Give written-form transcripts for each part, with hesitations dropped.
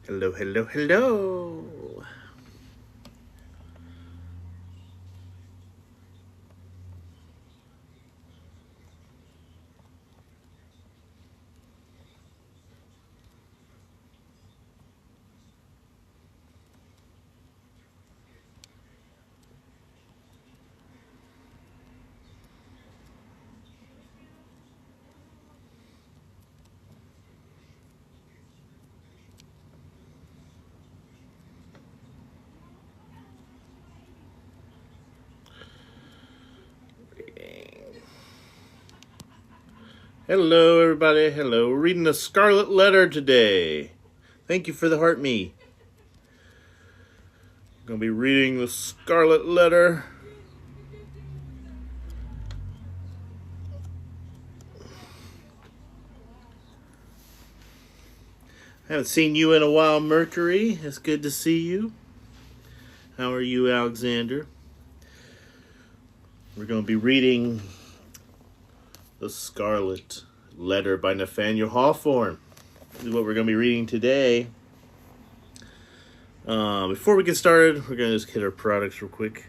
Hello, hello, hello. Hello, everybody. Hello. We're reading the Scarlet Letter today. Thank you for the heart me. I'm going to be reading the Scarlet Letter. I haven't seen you in a while, Mercury. It's good to see you. How are you, Alexander? We're going to be reading the Scarlet Letter by Nathaniel Hawthorne. This is what we're going to be reading today. Before we get started, we're going to just hit our products real quick.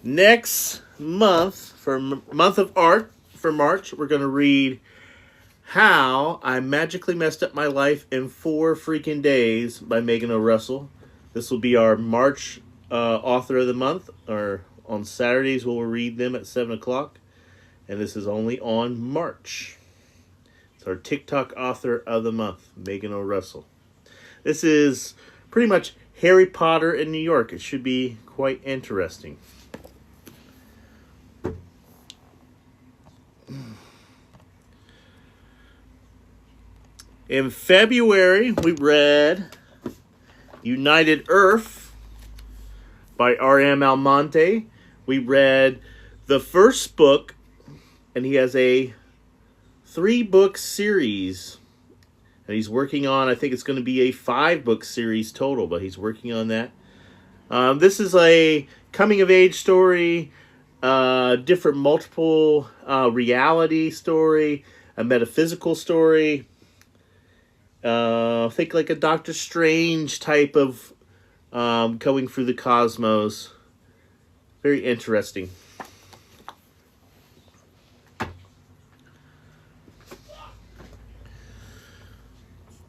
Next month, for month of art, for March, we're going to read How I Magically Messed Up My Life in 4 Freaking Days by Megan O'Russell. This will be our March author of the month, or on Saturdays we'll read them at 7 o'clock. And this is only on March. It's our TikTok author of the month, Megan O'Russell. This is pretty much Harry Potter in New York. It should be quite interesting. In February, we read United Earth by R.M. Almonte. We read the first book, and he has a 3-book series. And he's working on, I think it's going to be a 5-book series total, but he's working on that. This is a coming-of-age story, different multiple reality story, a metaphysical story. Think like a Doctor Strange type of going through the cosmos. Very interesting.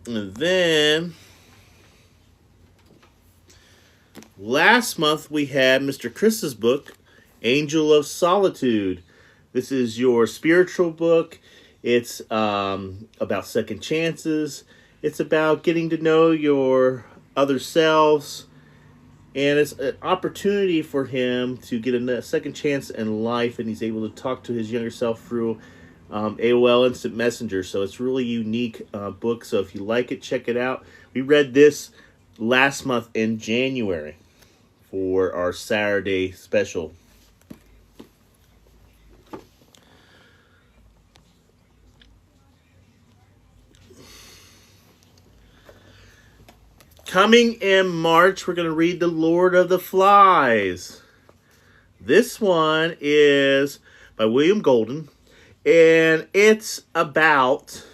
And then last month we had Mr. Chris's book, Angel of Solitude. This is your spiritual book. It's about second chances. It's about getting to know your other selves. And it's an opportunity for him to get a second chance in life, and he's able to talk to his younger self through AOL Instant Messenger. So it's a really unique book. So if you like it, check it out. We read this last month in January for our Saturday special. Coming in March, we're going to read The Lord of the Flies. This one is by William Goulding. And it's about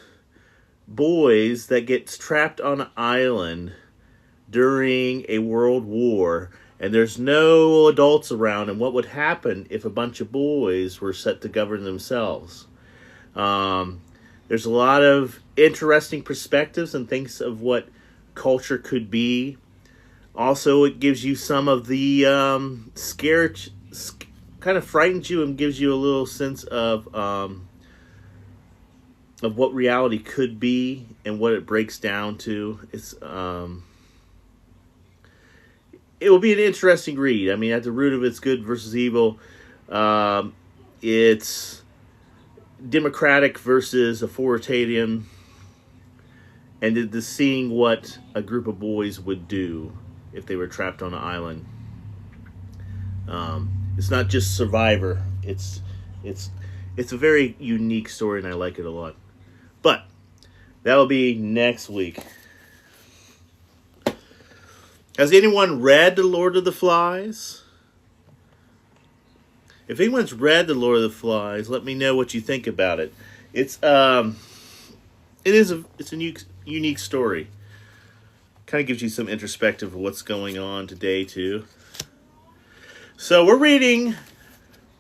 boys that get trapped on an island during a world war. And there's no adults around. And what would happen if a bunch of boys were set to govern themselves? There's a lot of interesting perspectives and things of what culture could be. Also, it gives you some of the kind of frightens you and gives you a little sense of what reality could be and what it breaks down to. It will be an interesting read. I mean, at the root of it's good versus evil. It's democratic versus authoritarian, and the seeing what a group of boys would do if they were trapped on an island. It's not just Survivor. It's a very unique story, and I like it a lot. But that'll be next week. Has anyone read The Lord of the Flies? If anyone's read The Lord of the Flies, let me know what you think about it. It's a unique story. Kind of gives you some introspective of what's going on today, too. So we're reading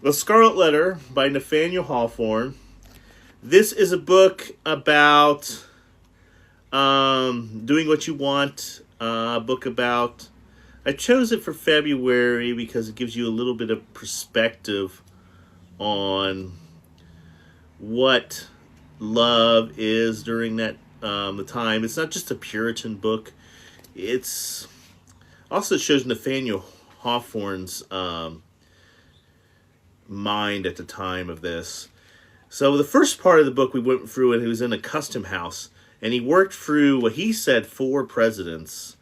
The Scarlet Letter by Nathaniel Hawthorne. This is a book about doing what you want. A book about... I chose it for February because it gives you a little bit of perspective on what love is during that the time. It's not just a Puritan book. It's also shows Nathaniel Hawthorne's mind at the time of this. So the first part of the book we went through, and he was in a custom house, and he worked through what he said 4 presidents,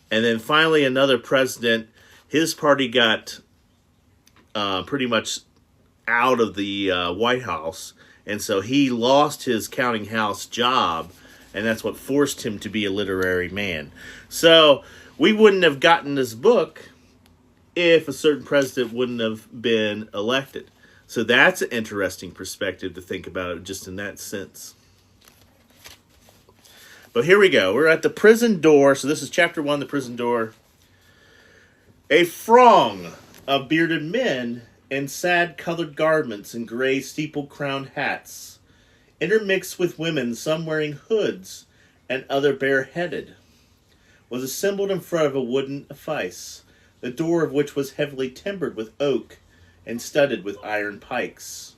and then finally another president. His party got pretty much out of the White House, and so he lost his counting house job, and that's what forced him to be a literary man. So we wouldn't have gotten this book if a certain president wouldn't have been elected. So that's an interesting perspective to think about it just in that sense. But here we go. We're at the prison door. So this is chapter 1, the prison door. A throng of bearded men in sad-colored garments and gray steeple-crowned hats, intermixed with women, some wearing hoods and other bareheaded, was assembled in front of a wooden edifice, the door of which was heavily timbered with oak and studded with iron pikes.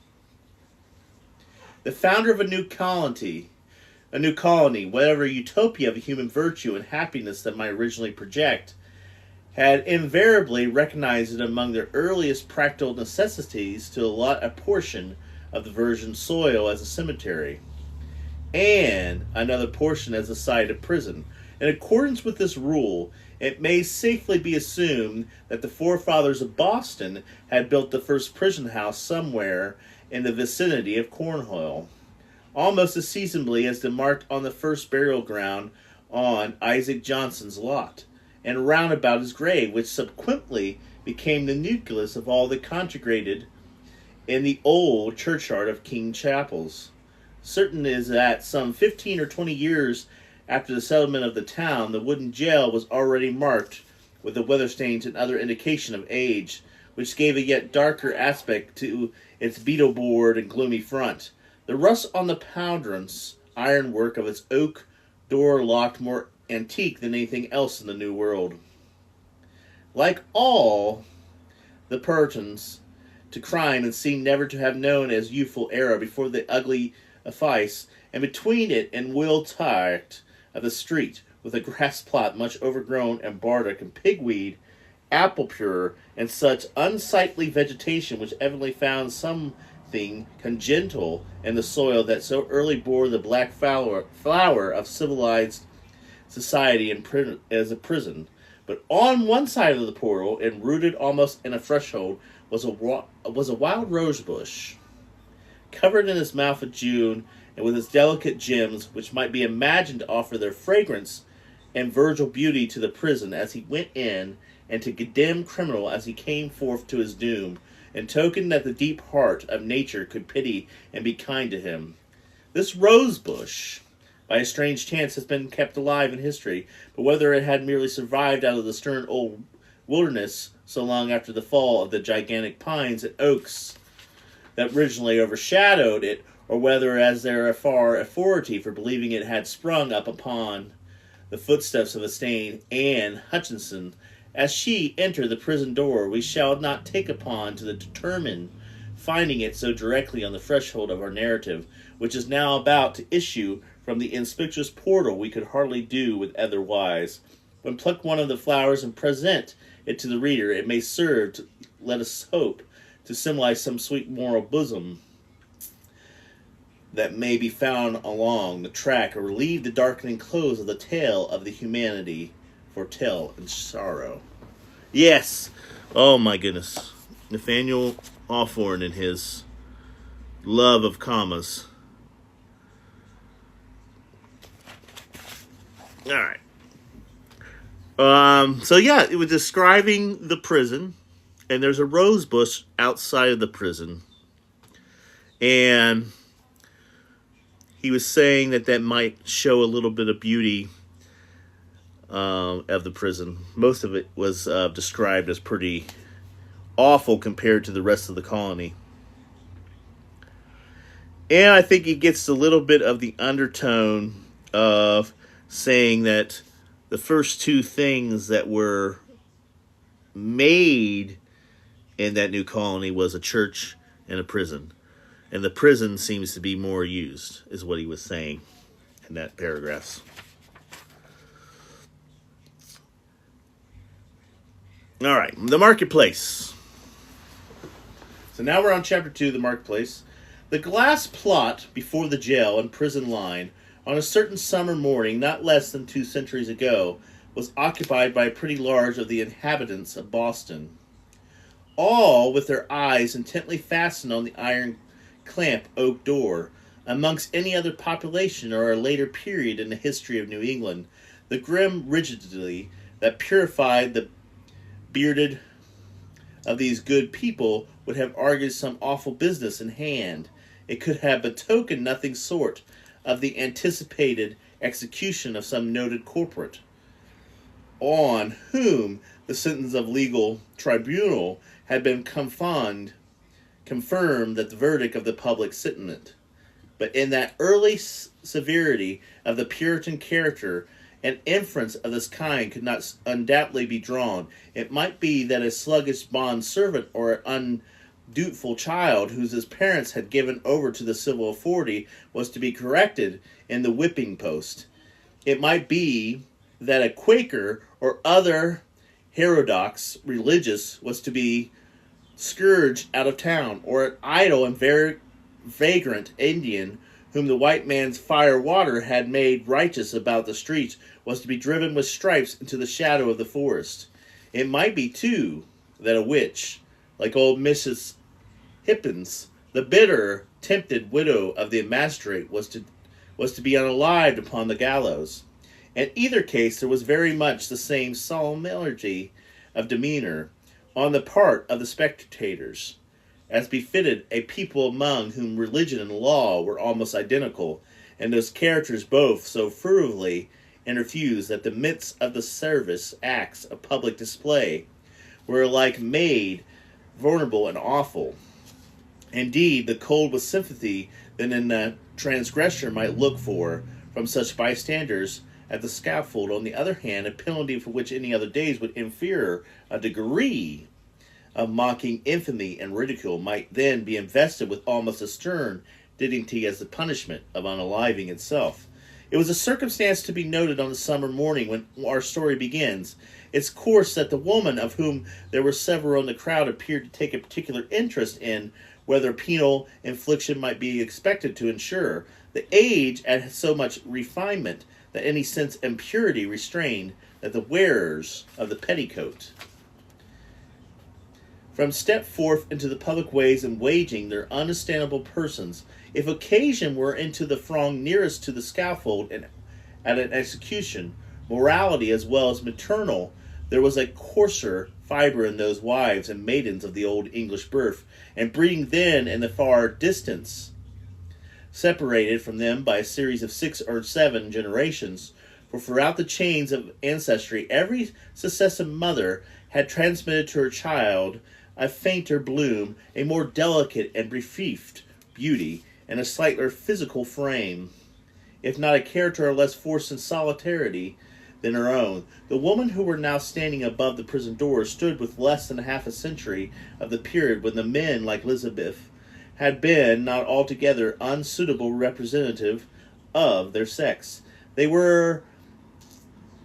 The founder of a new colony, whatever utopia of human virtue and happiness that might originally project, had invariably recognized it among their earliest practical necessities to allot a portion of the virgin soil as a cemetery, and another portion as a site of prison. In accordance with this rule, it may safely be assumed that the forefathers of Boston had built the first prison house somewhere in the vicinity of Cornhill, almost as seasonably as marked on the first burial ground on Isaac Johnson's lot, and round about his grave, which subsequently became the nucleus of all that congregated in the old churchyard of King Chapels. Certain is that some 15 or 20 years after the settlement of the town, the wooden jail was already marked with the weather stains and other indication of age, which gave a yet darker aspect to its beetle-board and gloomy front. The rust on the poundrance ironwork of its oak door locked more antique than anything else in the New World. Like all the Puritans to crime, and seemed never to have known as youthful era before the ugly edifice, and between it and Will Tart of the street, with a grass plot much overgrown and bardock and pigweed, apple pure, and such unsightly vegetation which evidently found something congenital in the soil that so early bore the black flower of civilized society as a prison. But on one side of the portal, and rooted almost in a threshold, was a wild rose bush, covered in its mouth of June, and with its delicate gems, which might be imagined to offer their fragrance and virgin beauty to the prison as he went in, and to condemned criminal as he came forth to his doom, in token that the deep heart of nature could pity and be kind to him. This rose bush, by a strange chance, has been kept alive in history, but whether it had merely survived out of the stern old wilderness so long after the fall of the gigantic pines and oaks that originally overshadowed it, or whether, as there are far authority for believing it had sprung up upon the footsteps of a stained Anne Hutchinson, as she entered the prison door, we shall not take upon to determine, finding it so directly on the threshold of our narrative, which is now about to issue from the inspicious portal. We could hardly do with otherwise. When pluck one of the flowers and present it to the reader, it may serve, to, let us hope, to symbolize some sweet moral bosom that may be found along the track, or relieve the darkening close of the tale of the humanity foretell in sorrow. Yes! Oh my goodness. Nathaniel Hawthorne and his love of commas. Alright. So yeah, it was describing the prison, and there's a rose bush outside of the prison. And he was saying that might show a little bit of beauty of the prison. Most of it was described as pretty awful compared to the rest of the colony. And I think he gets a little bit of the undertone of saying that the first two things that were made in that new colony was a church and a prison. And the prison seems to be more used, is what he was saying in that paragraph. All right, the marketplace. So now we're on chapter 2, the marketplace. The glass plot before the jail and prison line on a certain summer morning not less than 2 centuries ago was occupied by a pretty large of the inhabitants of Boston, all with their eyes intently fastened on the iron clamp oak door. Amongst any other population or a later period in the history of New England, the grim rigidity that purified the bearded of these good people would have argued some awful business in hand. It could have betokened nothing short of the anticipated execution of some noted corporate, on whom the sentence of legal tribunal had been confirmed that the verdict of the public sentiment. But in that early severity of the Puritan character, an inference of this kind could not undoubtedly be drawn. It might be that a sluggish bond servant or an undutiful child whose his parents had given over to the civil authority was to be corrected in the whipping post. It might be that a Quaker or other heterodox religious was to be scourged out of town, or an idle and very vagrant Indian whom the white man's fire water had made righteous about the streets was to be driven with stripes into the shadow of the forest. It might be, too, that a witch, like old Mrs. Hippins, the bitter, tempted widow of the magistrate, was to be unalived upon the gallows. In either case, there was very much the same solemnity of demeanor on the part of the spectators, as befitted a people among whom religion and law were almost identical, and those characters both so fervently interfused that the midst of the service acts of public display were alike made vulnerable and awful. Indeed, the cold with sympathy that in the transgressor might look for from such bystanders at the scaffold, on the other hand, a penalty for which any other days would infer a degree of mocking infamy and ridicule, might then be invested with almost as stern dignity as the punishment of unaliving itself. It was a circumstance to be noted on the summer morning when our story begins. Its course that the woman, of whom there were several in the crowd, appeared to take a particular interest in whether penal infliction might be expected to ensure. The age had so much refinement that any sense of impurity restrained that the wearers of the petticoat from step forth into the public ways and waging their unassailable persons, if occasion were into the throng nearest to the scaffold and at an execution, morality as well as maternal, there was a coarser fiber in those wives and maidens of the old English birth, and breeding then in the far distance, separated from them by a series of 6 or 7 generations, for throughout the chains of ancestry every successive mother had transmitted to her child a fainter bloom, a more delicate and briefed beauty, and a slightly physical frame, if not a character or less force and solidarity than her own. The women who were now standing above the prison doors stood with less than half a century of the period when the men, like Elizabeth, had been not altogether unsuitable representative of their sex. They were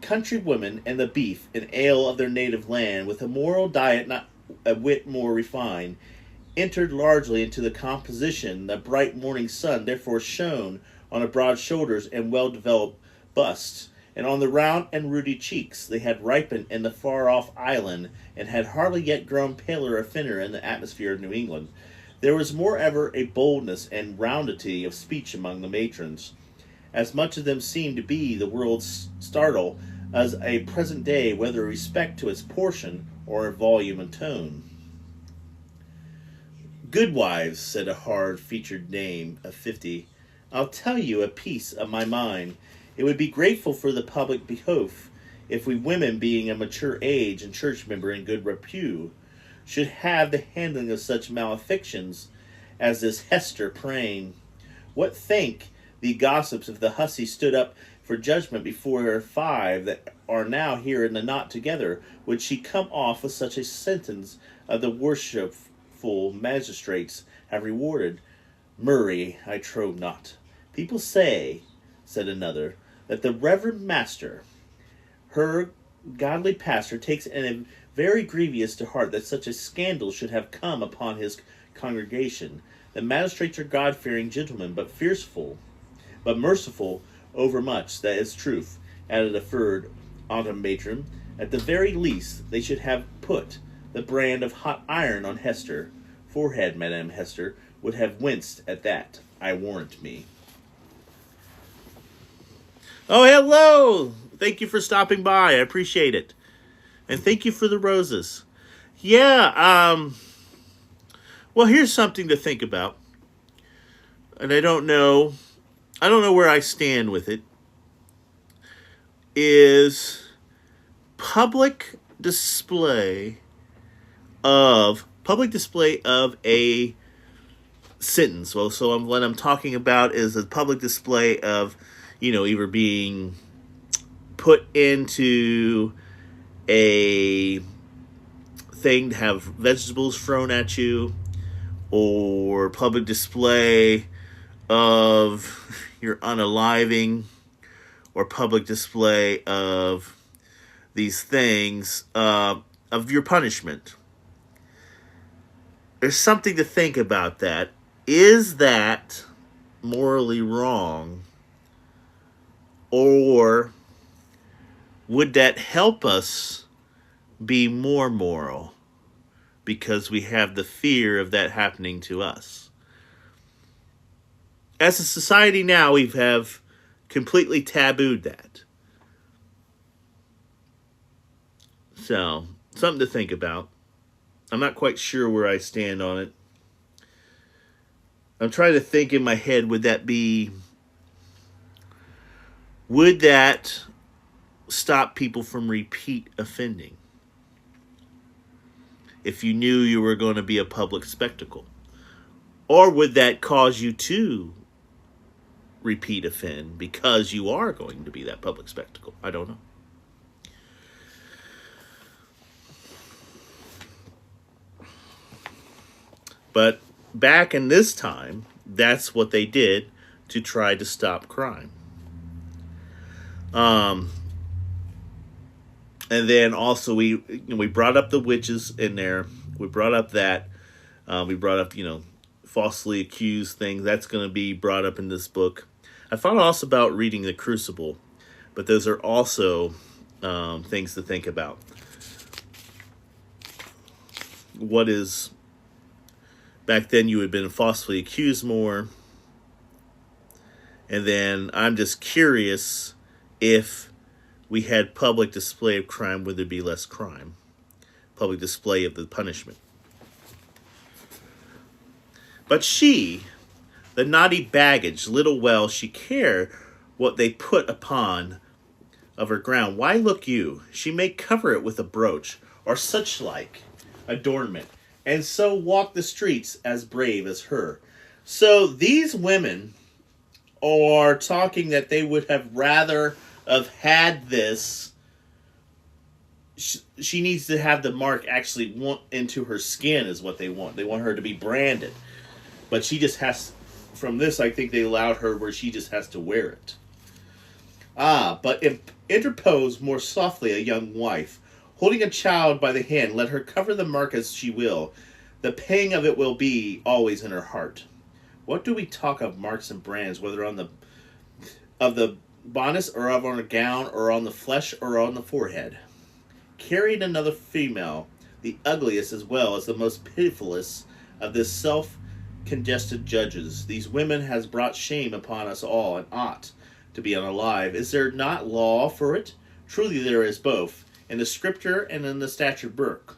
country women, and the beef and ale of their native land, with a moral diet not a whit more refined, entered largely into the composition. The bright morning sun therefore shone on the broad shoulders and well-developed busts, and on the round and ruddy cheeks. They had ripened in the far-off island, and had hardly yet grown paler or thinner in the atmosphere of New England. There was moreover a boldness and roundity of speech among the matrons, as much of them seemed to be the world's startle as a present day, whether in respect to its portion or in volume and tone. "Goodwives," said a hard-featured dame of 50, "I'll tell you a piece of my mind. It would be grateful for the public behoof if we women, being a mature age and church member in good repute, should have the handling of such malefictions as this Hester praying, what think the gossips if the hussy stood up for judgment before her 5 that are now here in the knot together? Would she come off with such a sentence of the worshipful magistrates have rewarded? Murray, I trow not. People say, said another, that the Reverend Master, her godly pastor, takes in very grievous to heart that such a scandal should have come upon his congregation. The magistrates are God-fearing gentlemen, but merciful overmuch. That is truth, added a third autumn matron. At the very least, they should have put the brand of hot iron on Hester. Forehead, Madame Hester, would have winced at that, I warrant me. Oh, hello! Thank you for stopping by. I appreciate it. And thank you for the roses. Yeah, well, here's something to think about. And I don't know where I stand with it. Is public display of a sentence. Well, so what I'm talking about is a public display of, either being put into a thing to have vegetables thrown at you, or public display of your unaliving, or public display of these things of your punishment. There's something to think about that. Is that morally wrong? Or would that help us be more moral because we have the fear of that happening to us? As a society now, we have completely tabooed that. So, something to think about. I'm not quite sure where I stand on it. I'm trying to think in my head, would that stop people from repeat offending? If you knew you were going to be a public spectacle? Or would that cause you to repeat offend because you are going to be that public spectacle? I don't know. But back in this time, that's what they did to try to stop crime. And then also we brought up the witches in there. We brought up that. We brought up, falsely accused things. That's going to be brought up in this book. I thought also about reading The Crucible, but those are also things to think about. What is... Back then you had been falsely accused more. And then I'm just curious if we had public display of crime, would there be less crime? Public display of the punishment. But she, the naughty baggage, little well she cared what they put upon of her ground. Why look you? She may cover it with a brooch, or such like adornment, and so walk the streets as brave as her. So these women are talking that they would have rather have had this. She needs to have the mark actually want into her skin is what they want. They want her to be branded. But she just has, from this I think they allowed her where she just has to wear it. But interpose more softly a young wife, holding a child by the hand, let her cover the mark as she will. The pang of it will be always in her heart. What do we talk of marks and brands, whether on the bodice or on a gown or on the flesh or on the forehead? Carried another female, the ugliest as well as the most pitiless of this self-congested judges. These women has brought shame upon us all and ought to be unalive. Is there not law for it? Truly there is both, in the scripture and in the statute book.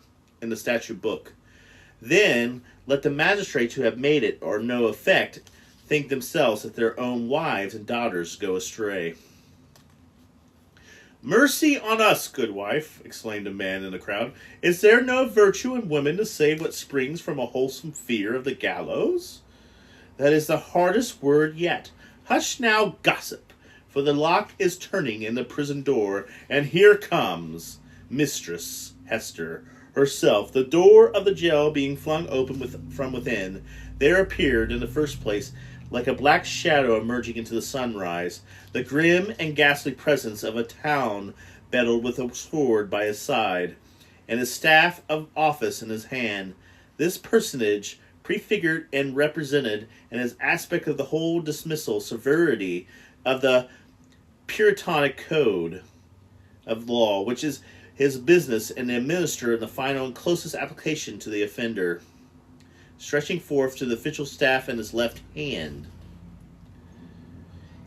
Then let the magistrates who have made it or no effect think themselves that their own wives and daughters go astray. "Mercy on us, good wife!" exclaimed a man in the crowd. "Is there no virtue in women to save what springs from a wholesome fear of the gallows? That is the hardest word yet. Hush now, gossip, for the lock is turning in the prison door, and here comes Mistress Hester herself." The door of the jail being flung open from within, there appeared, in the first place, like a black shadow emerging into the sunrise, the grim and ghastly presence of a town beddled with a sword by his side, and his staff of office in his hand. This personage, prefigured and represented in his aspect of the whole dismissal severity of the Puritanic code of law, which is his business, and administer in the final and closest application to the offender, stretching forth to the official staff in his left hand.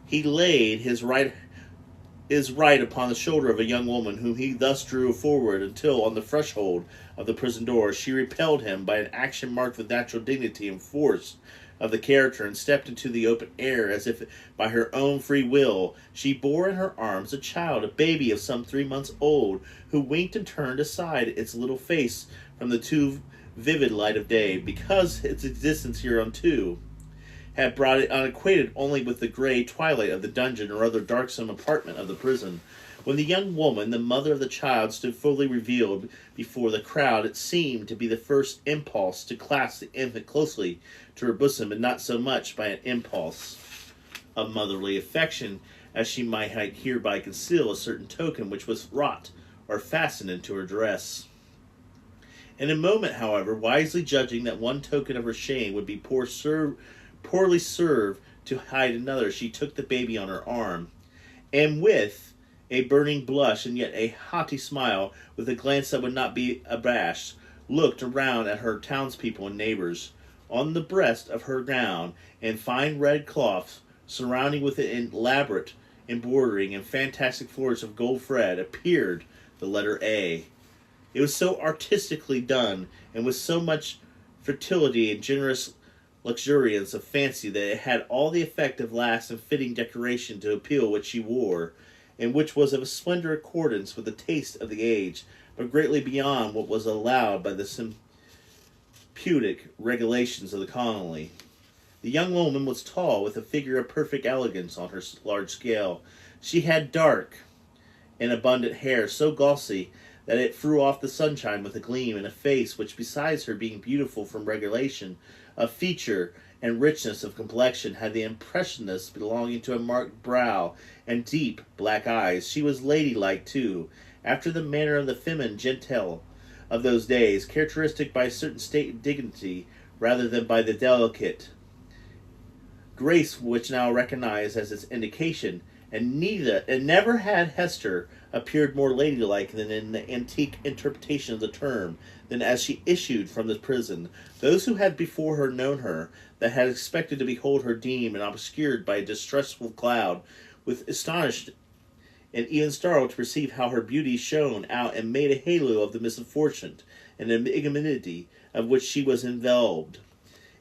He laid his right upon the shoulder of a young woman, whom he thus drew forward until, on the threshold of the prison door, she repelled him by an action marked with natural dignity and force of the character, and stepped into the open air as if by her own free will. She bore in her arms a child, a baby of some 3 months old, who winked and turned aside its little face from the too vivid light of day, because its existence hereunto had brought it unacquainted only with the grey twilight of the dungeon or other darksome apartment of the prison. When the young woman, the mother of the child, stood fully revealed before the crowd, it seemed to be the first impulse to clasp the infant closely to her bosom, and not so much by an impulse of motherly affection as she might hereby conceal a certain token which was wrought or fastened into her dress. In a moment, however, wisely judging that one token of her shame would be poorly served to hide another, she took the baby on her arm, and with a burning blush and yet a haughty smile, with a glance that would not be abashed, looked around at her townspeople and neighbors. On the breast of her gown, in fine red cloth, surrounding with an elaborate embroidering and fantastic flourish of gold thread, appeared the letter A. It was so artistically done, and with so much fertility and generous luxuriance of fancy, that it had all the effect of last and fitting decoration to appeal which she wore, and which was of a slender accordance with the taste of the age, but greatly beyond what was allowed by the pudic regulations of the colony. The young woman was tall, with a figure of perfect elegance on her large scale. She had dark and abundant hair, so glossy that it threw off the sunshine with a gleam, and a face which, besides her being beautiful from regulation of feature and richness of complexion, had the impressionness belonging to a marked brow and deep black eyes. She was ladylike, too, after the manner of the feminine gentile of those days, characteristic by a certain state and dignity, rather than by the delicate grace which now recognized as its indication, and never had Hester appeared more ladylike than in the antique interpretation of the term, than as she issued from the prison. Those who had before her known her, that had expected to behold her dim and obscured by a distressful cloud, with astonished and even startled to perceive how her beauty shone out and made a halo of the misfortune and ignominy of which she was enveloped.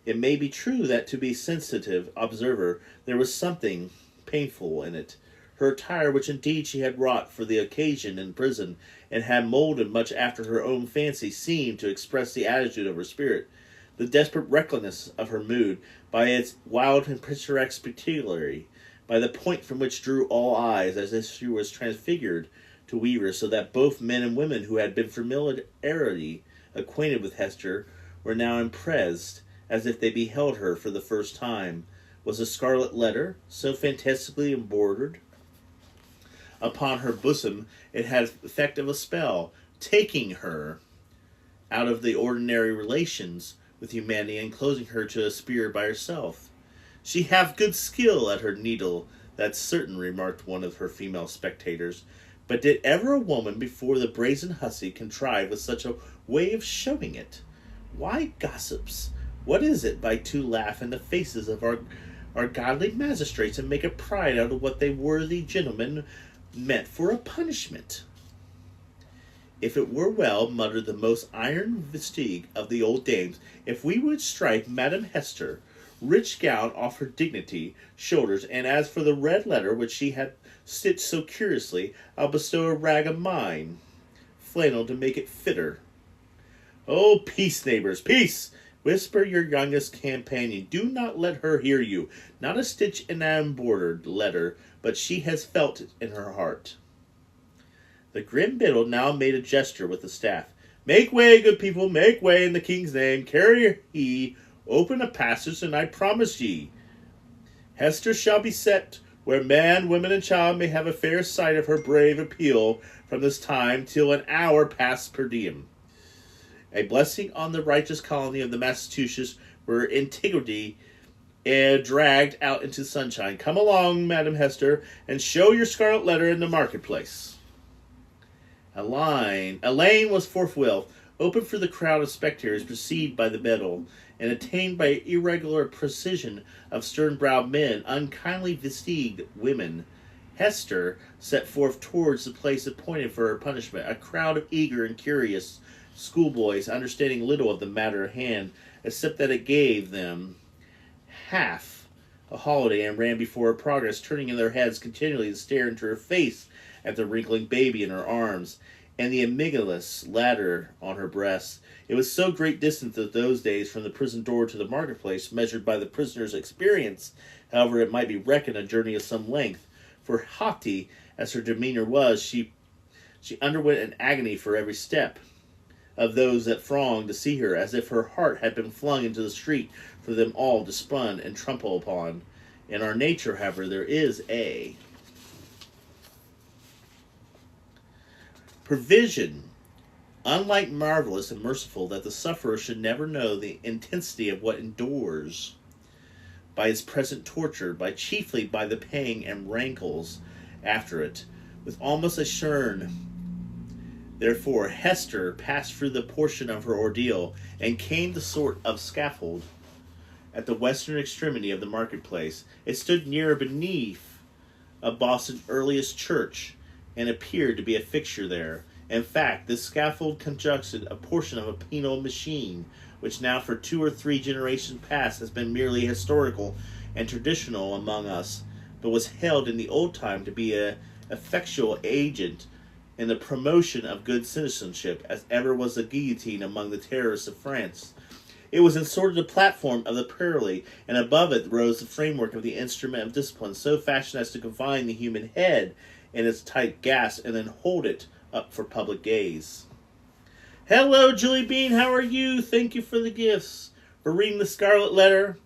It may be true that to be sensitive observer there was something painful in it. Her attire, which indeed she had wrought for the occasion in prison, and had molded much after her own fancy, seemed to express the attitude of her spirit, the desperate recklessness of her mood, by its wild and picturesque particularity, by the point from which drew all eyes, as if she was transfigured to weaver, so that both men and women who had been familiarly acquainted with Hester were now impressed, as if they beheld her for the first time. Was a scarlet letter, so fantastically embroidered upon her bosom, it had the effect of a spell, taking her out of the ordinary relations with humanity, and closing her to a spirit by herself. "She hath good skill at her needle, that's certain," remarked one of her female spectators. "But did ever a woman before the brazen hussy contrive with such a way of showing it? Why, gossips, what is it but to laugh in the faces of our godly magistrates, and make a pride out of what they worthy gentlemen meant for a punishment?" "If it were well," muttered the most iron vestige of the old dames, "if we would strike Madam Hester, rich gown off her dignity shoulders, and as for the red letter which she had stitched so curiously, I'll bestow a rag of mine, flannel, to make it fitter. Oh, peace, neighbors, peace! Whisper your youngest companion. Do not let her hear you. Not a stitch in that embroidered letter, but she has felt it in her heart. The grim Biddle now made a gesture with the staff. Make way, good people, make way in the king's name. Carry ye, open a passage, and I promise ye, Hester shall be set where man, woman, and child may have a fair sight of her brave appeal from this time till an hour past per diem. A blessing on the righteous colony of the Massachusetts, where integrity dragged out into sunshine. Come along, Madam Hester, and show your scarlet letter in the marketplace. A lane was forthwith opened for the crowd of spectators, preceded by the Biddle, and attained by irregular precision of stern-browed men, unkindly vestigied women. Hester set forth towards the place appointed for her punishment, a crowd of eager and curious schoolboys, understanding little of the matter at hand, except that it gave them half a holiday, and ran before her progress, turning in their heads continually to stare into her face at the wrinkling baby in her arms, and the amygdalus ladder on her breast. It was so great distance of those days from the prison door to the marketplace, measured by the prisoner's experience, however it might be reckoned a journey of some length, for haughty as her demeanor was, she underwent an agony for every step of those that thronged to see her, as if her heart had been flung into the street for them all to spurn and trample upon. In our nature, however, there is a provision, unlike marvelous and merciful, that the sufferer should never know the intensity of what endures by his present torture, chiefly by the pang and rankles after it, with almost a shern. Therefore, Hester passed through the portion of her ordeal, and came to sort of scaffold at the western extremity of the marketplace. It stood near beneath of Boston's earliest church, and appeared to be a fixture there. In fact, this scaffold conjuncted a portion of a penal machine, which now for 2 or 3 generations past has been merely historical and traditional among us, but was held in the old time to be an effectual agent in the promotion of good citizenship, as ever was the guillotine among the terrorists of France. It was inserted the platform of the pillory, and above it rose the framework of the instrument of discipline, so fashioned as to confine the human head in its tight gasp, and then hold it up for public gaze. Hello, Julie Bean, how are you? Thank you for the gifts, for reading the scarlet letter.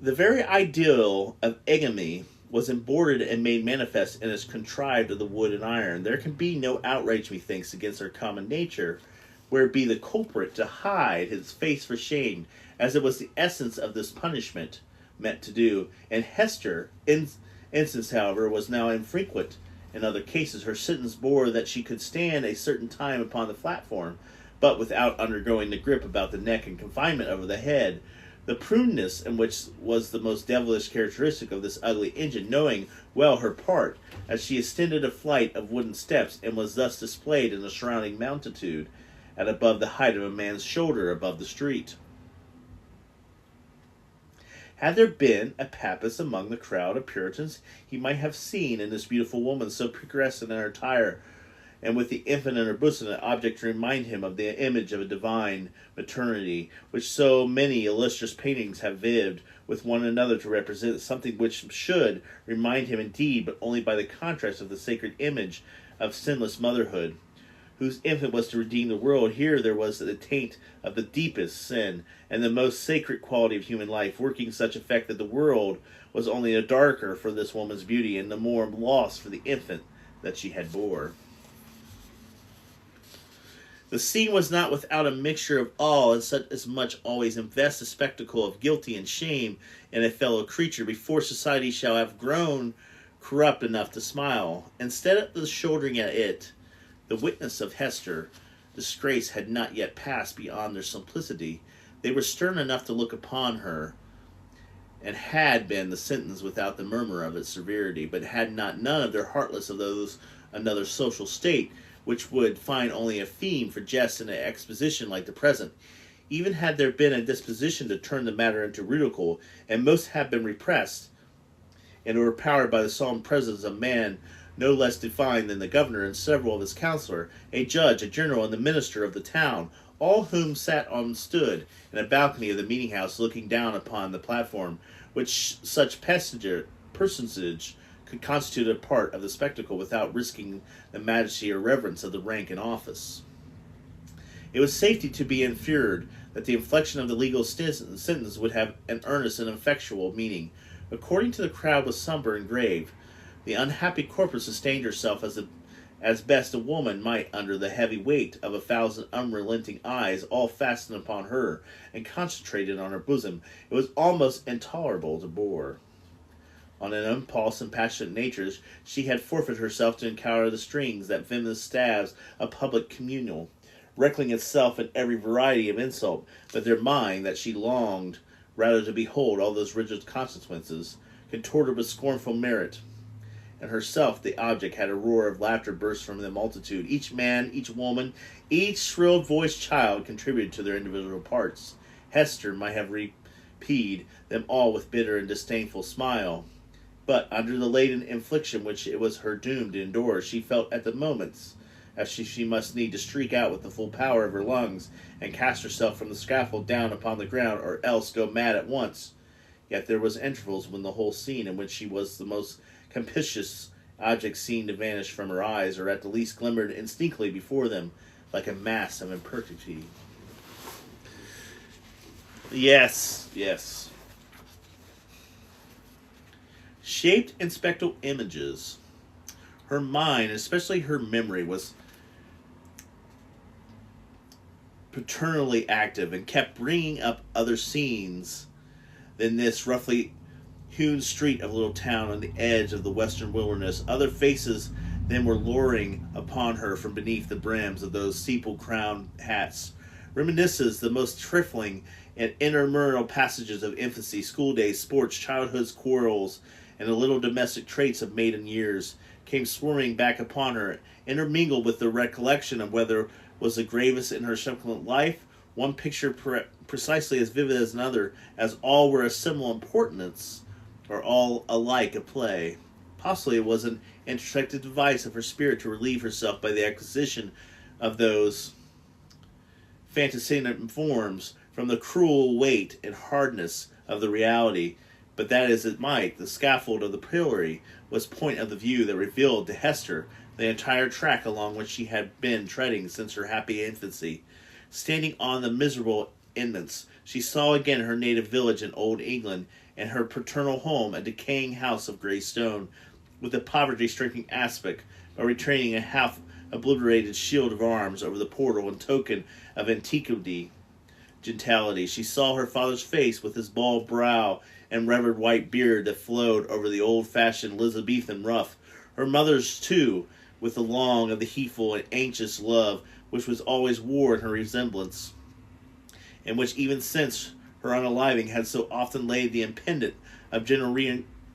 The very ideal of ignominy was embroidered and made manifest and is contrived of the wood and iron. There can be no outrage, methinks, against our common nature, where it be the culprit to hide his face for shame, as it was the essence of this punishment meant to do. And Hester, instance, however, was now infrequent. In other cases, her sentence bore that she could stand a certain time upon the platform, but without undergoing the grip about the neck and confinement over the head. The prudeness in which was the most devilish characteristic of this ugly engine, knowing well her part, as she ascended a flight of wooden steps, and was thus displayed in the surrounding multitude, at above the height of a man's shoulder above the street. Had there been a Papist among the crowd of Puritans, he might have seen in this beautiful woman, so progressive in her attire, and with the infant in her bosom, an object to remind him of the image of a divine maternity, which so many illustrious paintings have vied with one another to represent, something which should remind him indeed, but only by the contrast of the sacred image of sinless motherhood, whose infant was to redeem the world. Here there was the taint of the deepest sin, and the most sacred quality of human life, working such effect that the world was only the darker for this woman's beauty, and the more lost for the infant that she had bore. The scene was not without a mixture of awe, and such as much always invests the spectacle of guilty and shame in a fellow creature before society shall have grown corrupt enough to smile. Instead of the shouldering at it, the witness of Hester, disgrace had not yet passed beyond their simplicity. They were stern enough to look upon her, and had been the sentence without the murmur of its severity, but had not none of their heartless of those another social state, which would find only a theme for jest in an exposition like the present. Even had there been a disposition to turn the matter into ridicule, and most have been repressed, and overpowered by the solemn presence of a man no less defined than the governor and several of his councillors, a judge, a general, and the minister of the town, all whom stood in a balcony of the meeting house looking down upon the platform, which such personage could constitute a part of the spectacle without risking the majesty or reverence of the rank and office. It was safety to be inferred that the inflection of the legal sentence would have an earnest and effectual meaning. According to the crowd was somber and grave. The unhappy corporate sustained herself as best a woman might under the heavy weight of 1,000 unrelenting eyes, all fastened upon her and concentrated on her bosom. It was almost intolerable to bore. On an impulse and passionate nature, she had forfeited herself to encounter the strings, that venomous stabs of public communal, wreckling itself in every variety of insult, but their mind, that she longed rather to behold all those rigid consequences, contorted with scornful merit. And herself, the object, had a roar of laughter burst from the multitude. Each man, each woman, each shrill-voiced child contributed to their individual parts. Hester might have repaid them all with bitter and disdainful smile. But under the laden infliction which it was her doom to endure, she felt at the moments as she must need to shriek out with the full power of her lungs, and cast herself from the scaffold down upon the ground, or else go mad at once. Yet there was intervals when the whole scene in which she was the most compitious object seemed to vanish from her eyes, or at the least glimmered indistinctly before them, like a mass of imperfectity. Yes. Shaped in spectral images. Her mind, especially her memory, was paternally active and kept bringing up other scenes than this roughly hewn street of a little town on the edge of the western wilderness. Other faces then were luring upon her from beneath the brims of those steeple-crowned hats. Reminiscences, the most trifling and intramural passages of infancy, school days, sports, childhood's quarrels, and the little domestic traits of maiden years, came swarming back upon her, intermingled with the recollection of whether was the gravest in her subsequent life, one picture precisely as vivid as another, as all were of similar importance, or all alike a play. Possibly it was an introspective device of her spirit to relieve herself by the acquisition of those fantastic forms from the cruel weight and hardness of the reality. But that as it might, the scaffold of the pillory was point of the view that revealed to Hester the entire track along which she had been treading since her happy infancy. Standing on the miserable eminence, she saw again her native village in old England, and her paternal home, a decaying house of grey stone, with a poverty-stricken aspect, but retaining a half-obliterated shield of arms over the portal in token of antiquity, gentility. She saw her father's face, with his bald brow and revered white beard that flowed over the old-fashioned Elizabethan ruff. Her mother's, too, with the long of the heedful and anxious love which was always wore in her resemblance, and which even since her unaliving had so often laid the impediment of general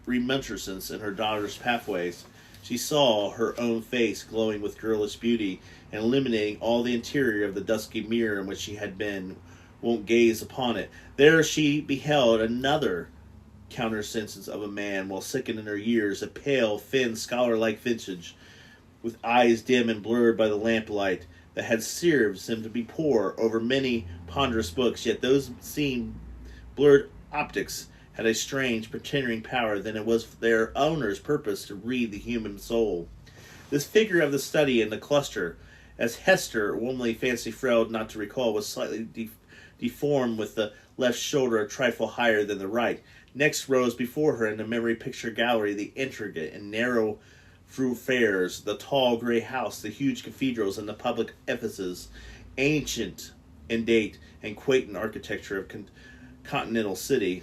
remonstrance in her daughter's pathways. She saw her own face glowing with girlish beauty, and illuminating all the interior of the dusky mirror in which she had been wont gaze upon it. There she beheld another countersentence of a man, well sickened in her years, a pale, thin, scholar-like visage, with eyes dim and blurred by the lamplight, that had served him to be pore over many ponderous books, yet those seen blurred optics had a strange, pretending power, than it was their owner's purpose to read the human soul. This figure of the study in the cluster, as Hester, womanly fancy failed not to recall, was slightly deformed, with the left shoulder a trifle higher than the right. Next rose before her in the memory picture gallery the intricate and narrow thoroughfares, the tall grey house, the huge cathedrals, and the public edifices, ancient in date and quaint in architecture of continental city.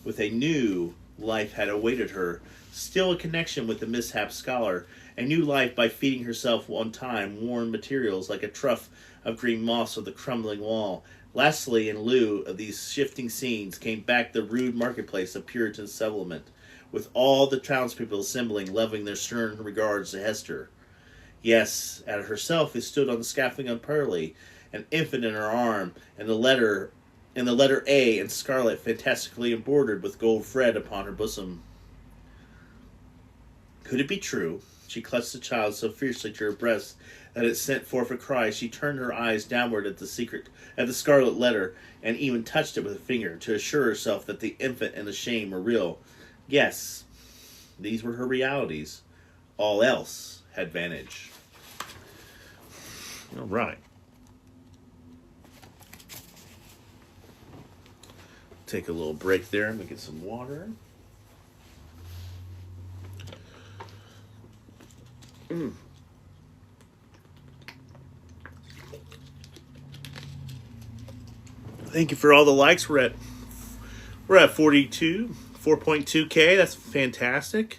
With a new life had awaited her, still a connection with the mishap scholar, a new life by feeding herself one time worn materials like a trough of green moss of the crumbling wall. Lastly, in lieu of these shifting scenes, came back the rude marketplace of Puritan settlement, with all the townspeople assembling, leveling their stern regards to Hester. Yes, at herself who stood on the scaffolding of Purley, an infant in her arm, and the letter A in scarlet fantastically embroidered with gold thread upon her bosom. Could it be true? She clutched the child so fiercely to her breast that it sent forth a cry. She turned her eyes downward at the scarlet letter, and even touched it with a finger to assure herself that the infant and the shame were real. Yes, these were her realities. All else had vanished. All right. Take a little break there. I'm going to get some water. Thank you for all the likes. We're at 4.2K. That's fantastic.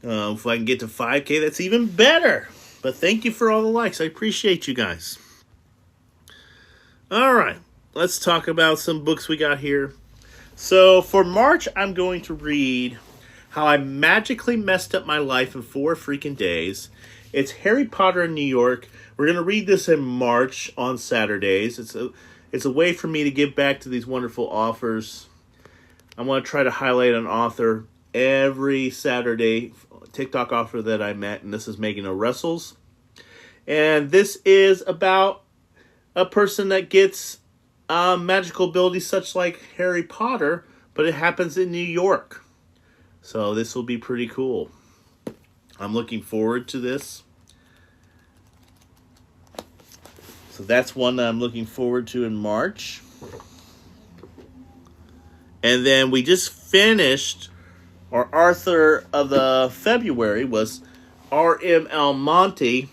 If I can get to 5K, that's even better. But thank you for all the likes. I appreciate you guys. All right, let's talk about some books we got here. So for March, I'm going to read How I Magically Messed Up My Life in 4 Freaking Days. It's Harry Potter in New York. We're going to read this in March on Saturdays. It's a way for me to give back to these wonderful authors. I want to try to highlight an author every Saturday, TikTok author that I met, and this is Megan O'Russell's. And this is about a person that gets magical abilities such like Harry Potter, but it happens in New York. So this will be pretty cool. I'm looking forward to this. So that's one that I'm looking forward to in March. And then we just finished, our author of the February was R.M. Almonte.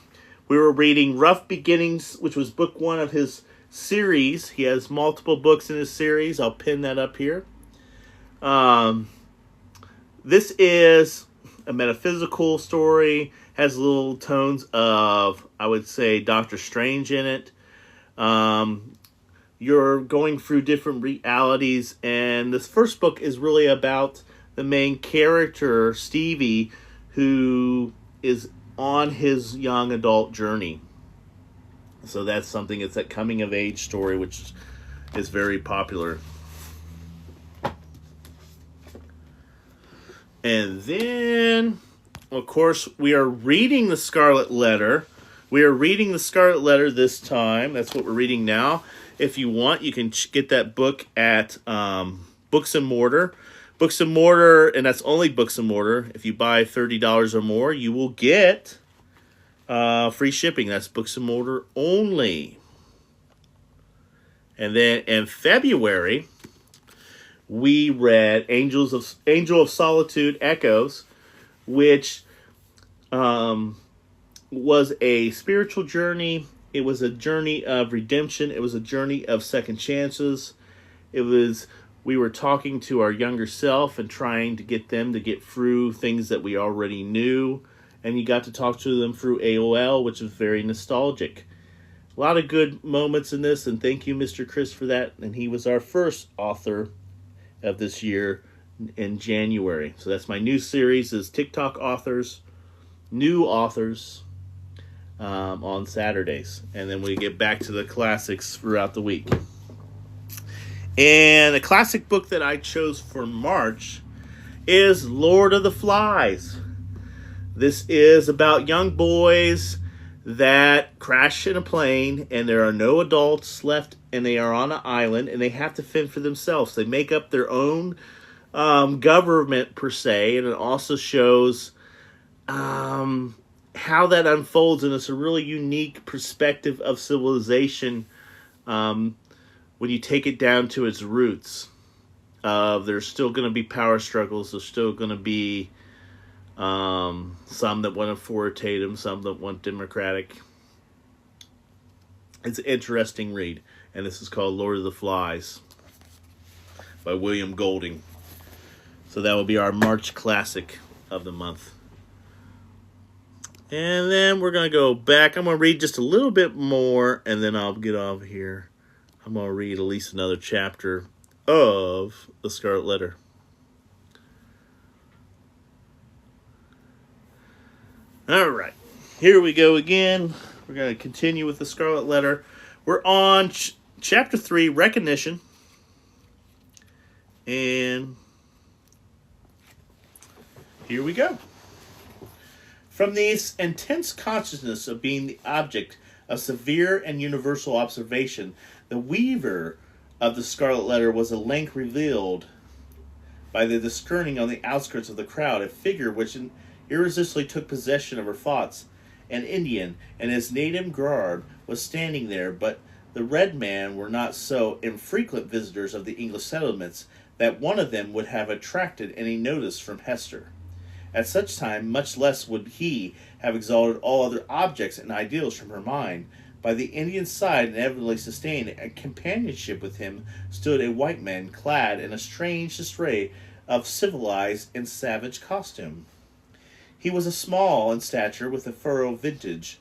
We were reading Rough Beginnings, which was book 1 of his series. He has multiple books in his series. I'll pin that up here. This is a metaphysical story. Has little tones of, I would say, Doctor Strange in it. You're going through different realities, and this first book is really about the main character, Stevie, who is on his young adult journey. So that's something, it's that coming of age story, which is very popular. And then, of course, we are reading the Scarlet Letter. We are reading the Scarlet Letter this time. That's what we're reading now. If you want, you can get that book at Books and Mortar. Books and Mortar, and that's only Books and Mortar. If you buy $30 or more, you will get free shipping. That's Books and Mortar only. And then in February, we read Angel of Solitude Echoes, which was a spiritual journey. It was a journey of redemption. It was a journey of second chances. We were talking to our younger self and trying to get them to get through things that we already knew. And you got to talk to them through AOL, which is very nostalgic. A lot of good moments in this, and thank you, Mr. Chris, for that. And he was our first author of this year in January. So that's my new series, is TikTok authors, new authors, on Saturdays. And then we get back to the classics throughout the week. And the classic book that I chose for March is Lord of the Flies. This is about young boys that crash in a plane, and there are no adults left, and they are on an island, and they have to fend for themselves. They make up their own government, per se, and it also shows how that unfolds, and it's a really unique perspective of civilization when you take it down to its roots. There's still going to be power struggles. There's still going to be some that want authoritative, some that want democratic. It's an interesting read, and this is called Lord of the Flies by William Goulding. So that will be our March classic of the month. And then we're going to go back. I'm going to read just a little bit more, and then I'll get off here. I'm going to read at least another chapter of The Scarlet Letter. All right, here we go again. We're going to continue with The Scarlet Letter. We're on chapter 3, Recognition. And here we go. From this intense consciousness of being the object of severe and universal observation, the weaver of the scarlet letter was at length revealed by the discerning on the outskirts of the crowd, a figure which irresistibly took possession of her thoughts. An Indian, in his native garb, was standing there, but the red men were not so infrequent visitors of the English settlements that one of them would have attracted any notice from Hester. At such time, much less would he have exalted all other objects and ideals from her mind. By the Indian's side, and evidently sustaining a companionship with him, stood a white man clad in a strange disarray of civilized and savage costume. He was small in stature, with a furrowed visage,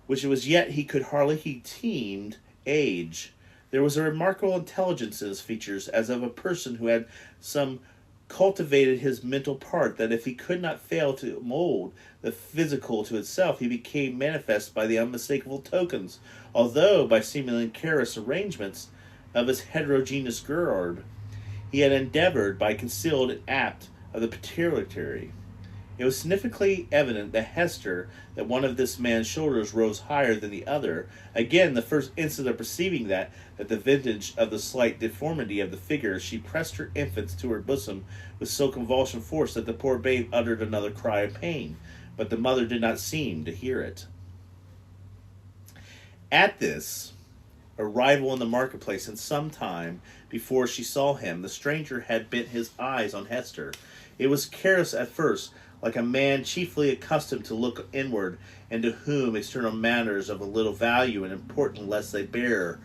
which was yet he could hardly he deemed age. There was a remarkable intelligence in his features, as of a person who had some cultivated his mental part, that if he could not fail to mold the physical to itself, he became manifest by the unmistakable tokens, although by seemingly careless arrangements of his heterogeneous garb, he had endeavored by concealed and apt of the pituitary. It was significantly evident that Hester, that one of this man's shoulders rose higher than the other. Again, the first instant of perceiving that the vintage of the slight deformity of the figure, she pressed her infant to her bosom with so convulsive force that the poor babe uttered another cry of pain, but the mother did not seem to hear it. At this arrival in the marketplace, and some time before she saw him, the stranger had bent his eyes on Hester. It was careless at first, like a man chiefly accustomed to look inward, and to whom external matters of a little value and important less they bear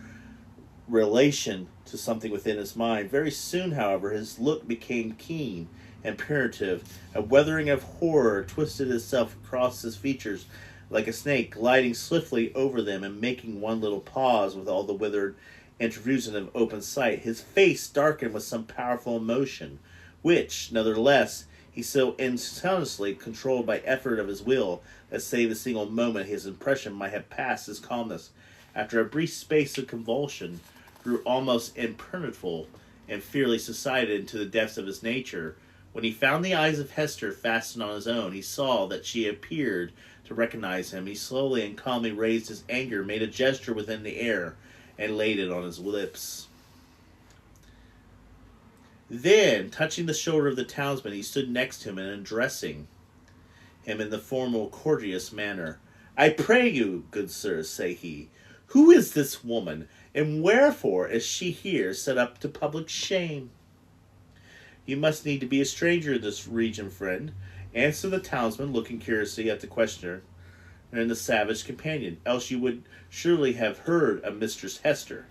relation to something within his mind. Very soon, however, his look became keen and penetrative. A weathering of horror twisted itself across his features like a snake, gliding swiftly over them and making one little pause with all the withered intrusion of open sight. His face darkened with some powerful emotion, which, nevertheless, he so insidiously controlled by effort of his will that save a single moment his impression might have passed his calmness. After a brief space of convulsion, grew almost impenetrable and fearfully subsided into the depths of his nature. When he found the eyes of Hester fastened on his own, he saw that she appeared to recognize him. He slowly and calmly raised his anger, made a gesture within the air, and laid it on his lips. Then, touching the shoulder of the townsman, he stood next to him and addressing him in the formal, courteous manner. "I pray you, good sir," say he, "who is this woman, and wherefore is she here set up to public shame?" "You must need to be a stranger in this region, friend," answered the townsman, looking curiously at the questioner and the savage companion, "else you would surely have heard of Mistress Hester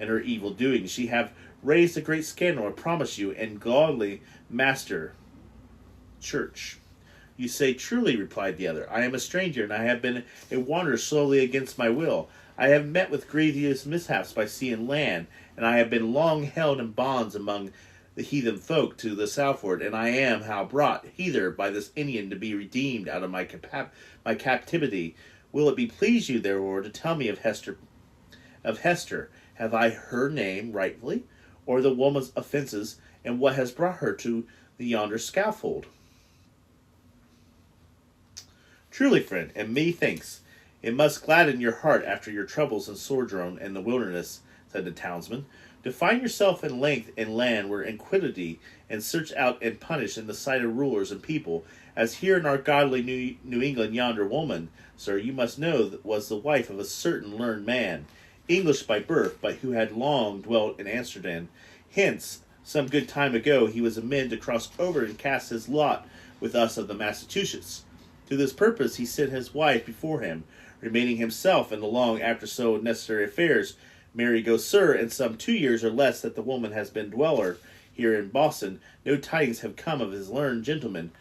and her evil doings. She have raised a great scandal, I promise you, and godly master church." "You say truly," replied the other. "I am a stranger, and I have been a wanderer slowly against my will. I have met with grievous mishaps by sea and land, and I have been long held in bonds among the heathen folk to the southward, and I am brought hither by this Indian to be redeemed out of my captivity. Will it be please you, therefore, to tell me of Hester? Have I her name rightly, or the woman's offences, and what has brought her to the yonder scaffold?" "Truly, friend, and methinks it must gladden your heart after your troubles and sojourn in the wilderness," said the townsman, "to find yourself in length in land where iniquity and search out and punish in the sight of rulers and people, as here in our godly New England. Yonder woman, sir, you must know that was the wife of a certain learned man, English by birth, but who had long dwelt in Amsterdam. Hence, some good time ago, he was amend to cross over and cast his lot with us of the Massachusetts. To this purpose he sent his wife before him, remaining himself in the long after so necessary affairs. Marry go, sir, in some 2 years or less that the woman has been dweller here in Boston, no tidings have come of his learned gentleman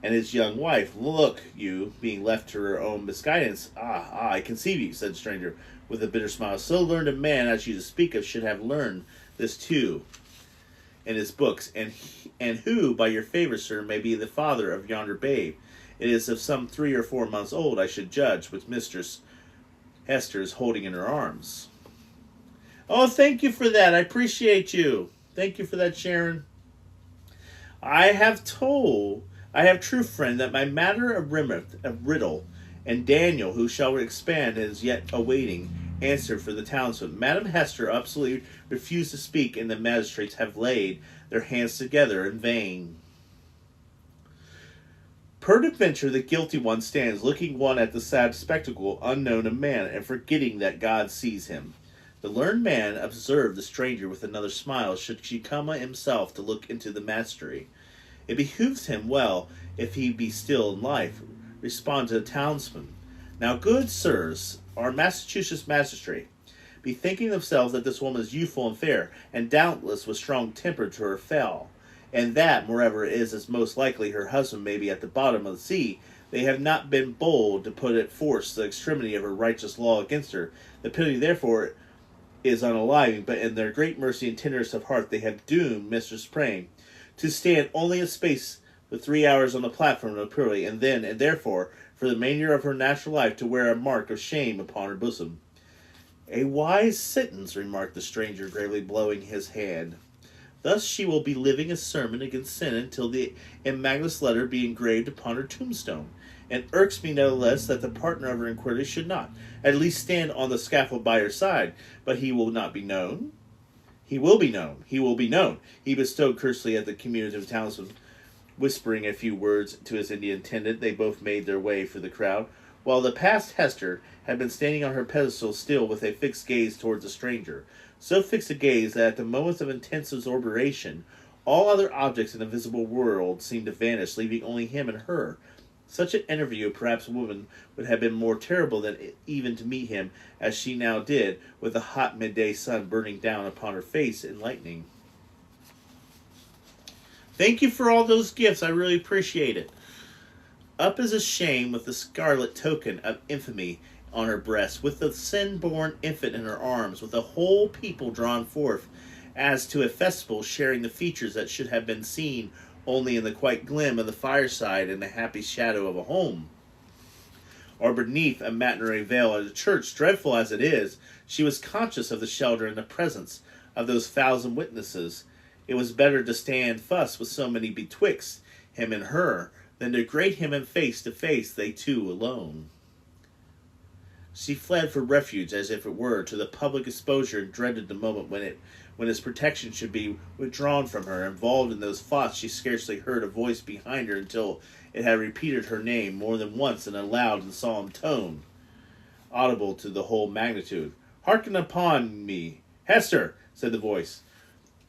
and his young wife. Look you, being left to her own misguidance." I conceive you," said the stranger, with a bitter smile. "So learned a man as you to speak of should have learned this too in his books, and who, by your favour, sir, may be the father of yonder babe. It is of some 3 or 4 months old, I should judge, which mistress Hester is holding in her arms. Oh, thank you for that. I appreciate you. Thank you for that, Sharon. I have true friend, that my matter of riddle, and Daniel, who shall expand, is yet awaiting answer for the townsman. Madam Hester absolutely refused to speak, and the magistrates have laid their hands together in vain. Peradventure the guilty one stands, looking one at the sad spectacle, unknown of man, and forgetting that God sees him. The learned man observed the stranger with another smile, should she come himself to look into the mastery. It behooves him well, if he be still in life, respond to the townsman. Now, good sirs, our Massachusetts magistrate, bethinking themselves that this woman is youthful and fair, and doubtless with strong temper to her fell, and that, moreover, is as most likely her husband may be at the bottom of the sea, they have not been bold to put at force the extremity of her righteous law against her. The penalty, therefore, is unaliving, but in their great mercy and tenderness of heart they have doomed Mistress Praying to stand only a space for 3 hours on the platform of purity, and then, and therefore, for the remainder of her natural life, to wear a mark of shame upon her bosom. A wise sentence, remarked the stranger, gravely blowing his hand. Thus she will be living a sermon against sin until the Immaculate letter be engraved upon her tombstone. And irks me nevertheless that the partner of her inquiry should not, at least, stand on the scaffold by her side. But he will not be known. He will be known. He will be known. He bestowed curtly at the communicative townsman. Whispering a few words to his Indian attendant, they both made their way through the crowd, while the past Hester had been standing on her pedestal still with a fixed gaze towards the stranger. So fixed a gaze that at the moments of intense absorption, all other objects in the visible world seemed to vanish, leaving only him and her. Such an interview, perhaps, woman would have been more terrible than even to meet him, as she now did, with the hot midday sun burning down upon her face and lightning. Thank you for all those gifts. I really appreciate it. Up is a shame with the scarlet token of infamy on her breast, with the sin-born infant in her arms, with the whole people drawn forth, as to a festival, sharing the features that should have been seen only in the quiet glim of the fireside and the happy shadow of a home, or beneath a matinee veil at a church. Dreadful as it is, she was conscious of the shelter and the presence of those 1,000 witnesses. It was better to stand thus with so many betwixt him and her, than to greet him in face to face, they two alone. She fled for refuge, as if it were, to the public exposure, and dreaded the moment when his protection should be withdrawn from her. Involved in those thoughts, she scarcely heard a voice behind her until it had repeated her name more than once in a loud and solemn tone, audible to the whole magnitude. "Hearken upon me, Hester," said the voice.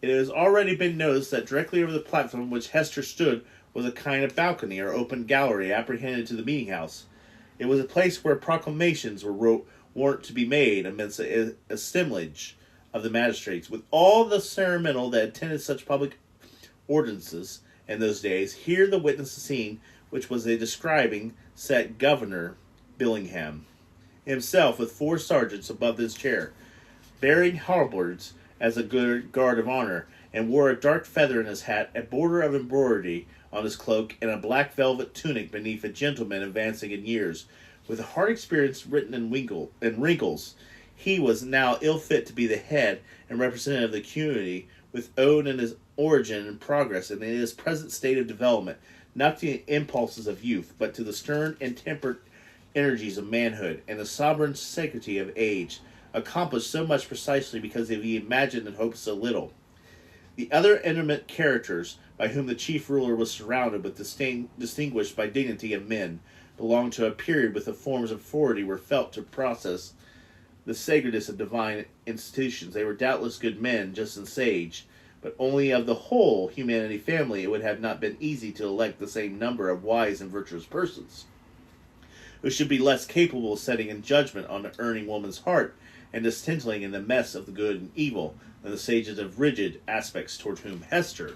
It has already been noticed that directly over the platform on which Hester stood was a kind of balcony or open gallery apprehended to the meeting house. It was a place where proclamations weren't to be made amidst the assemblage of the magistrates, with all the ceremonial that attended such public ordinances in those days. Here the witness scene, which was a describing, sat Governor Billingham himself, with 4 sergeants above his chair, bearing halberds as a good guard of honor, and wore a dark feather in his hat, a border of embroidery on his cloak, and a black velvet tunic beneath. A gentleman advancing in years, with a hard experience written in wrinkles. He was now ill fit to be the head and representative of the community, with owed in his origin and progress, and in his present state of development, not to the impulses of youth, but to the stern and tempered energies of manhood, and the sovereign sanctity of age, accomplished so much precisely because he imagined and hoped so little. The other intimate characters by whom the chief ruler was surrounded, but distinguished by dignity of men, belonged to a period when the forms of authority were felt to process the sacredness of divine institutions. They were doubtless good men, just and sage, but only of the whole humanity family it would have not been easy to elect the same number of wise and virtuous persons, who should be less capable of setting in judgment on the erring woman's heart, and distinguishing in the mess of the good and evil, than the sages of rigid aspects toward whom Hester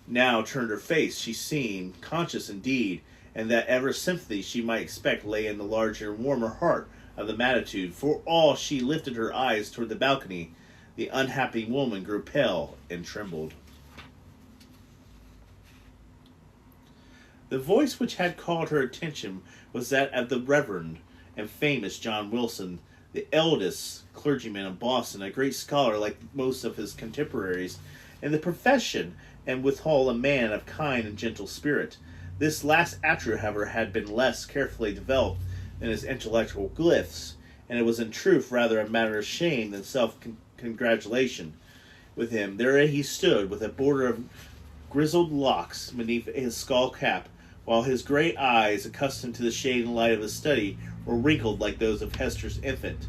now turned her face. She seemed conscious indeed, and that ever sympathy she might expect lay in the larger and warmer heart of the multitude. For all she lifted her eyes toward the balcony, the unhappy woman grew pale and trembled. The voice which had called her attention was that of the Reverend, and famous John Wilson, the eldest clergyman of Boston, a great scholar like most of his contemporaries in the profession, and withal a man of kind and gentle spirit. This last attribute, however, had been less carefully developed than his intellectual gifts, and it was in truth rather a matter of shame than self-congratulation with him. There he stood, with a border of grizzled locks beneath his skull cap, while his great eyes, accustomed to the shade and light of his study, were wrinkled like those of Hester's infant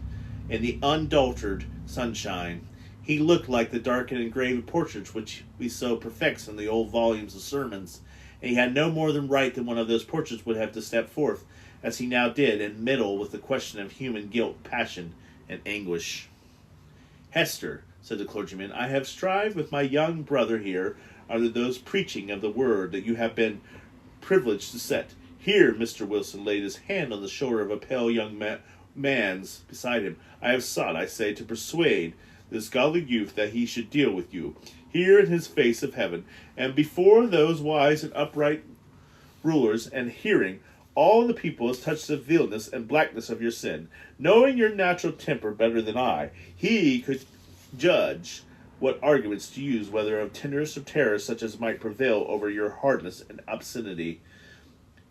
in the unadulterated sunshine. He looked like the dark and engraved portraits which we so perfect in the old volumes of sermons, and he had no more than right than one of those portraits would have to step forth, as he now did, and meddle with the question of human guilt, passion, and anguish. "Hester," said the clergyman, "I have strived with my young brother here under those preaching of the word that you have been privileged to set." Here Mr. Wilson laid his hand on the shoulder of a pale young man's beside him. "I have sought, I say, to persuade this godly youth that he should deal with you, here in his face of heaven, and before those wise and upright rulers, and hearing all the people has touched the vileness and blackness of your sin. Knowing your natural temper better than I, he could judge what arguments to use, whether of tenderness or terror, such as might prevail over your hardness and obscenity,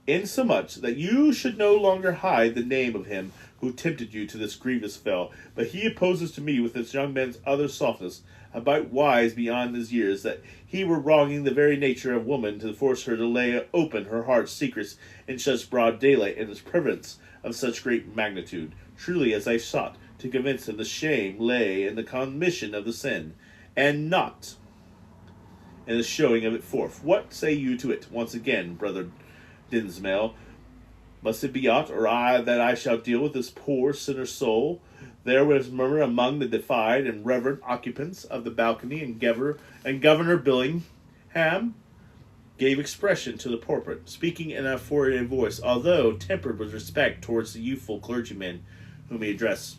insomuch that you should no longer hide the name of him who tempted you to this grievous fell. But he opposes to me with this young man's other softness, about wise beyond his years, that he were wronging the very nature of woman to force her to lay open her heart's secrets in such broad daylight, and his prevalence of such great magnitude. Truly, as I sought to convince him, the shame lay in the commission of the sin, and not in the showing of it forth. What say you to it? Once again, brother Dinsmale, must it be aught or I that I shall deal with this poor sinner's soul?" There was murmur among the defied and reverent occupants of the balcony, and Governor Billingham gave expression to the purport, speaking in a authoritative voice, although tempered with respect towards the youthful clergyman whom he addressed.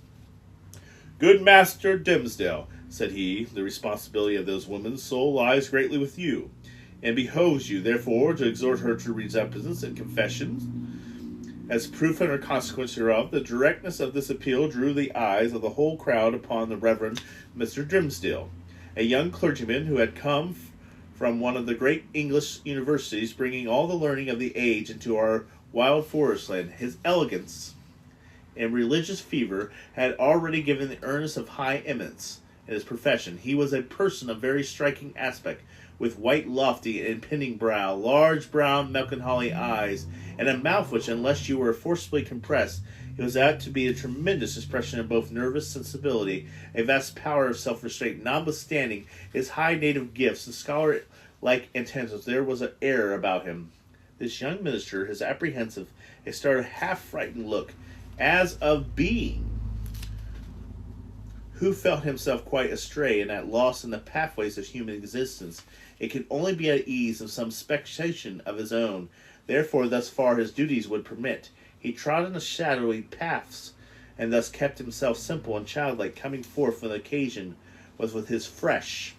"Good Master Dimmesdale," said he, "the responsibility of those women's soul lies greatly with you, and behoves you, therefore, to exhort her to repentance and confession. As proof and a consequence hereof, the directness of this appeal drew the eyes of the whole crowd upon the Reverend Mr. Dimmesdale, a young clergyman who had come from one of the great English universities, bringing all the learning of the age into our wild forest land. His elegance and religious fervor had already given the earnest of high eminence in his profession. He was a person of very striking aspect, with white, lofty, and impending brow, large brown melancholy eyes, and a mouth which, unless you were forcibly compressed, it was apt to be a tremendous expression of both nervous sensibility, a vast power of self-restraint. Notwithstanding his high native gifts and scholar-like intelligence, there was an air about him. This young minister, his apprehensive, a startled, half-frightened look, as of being who felt himself quite astray and at loss in the pathways of human existence, it could only be at ease of some speculation of his own. Therefore, thus far his duties would permit, he trod in the shadowy paths, and thus kept himself simple and childlike, coming forth when the occasion was with his freshness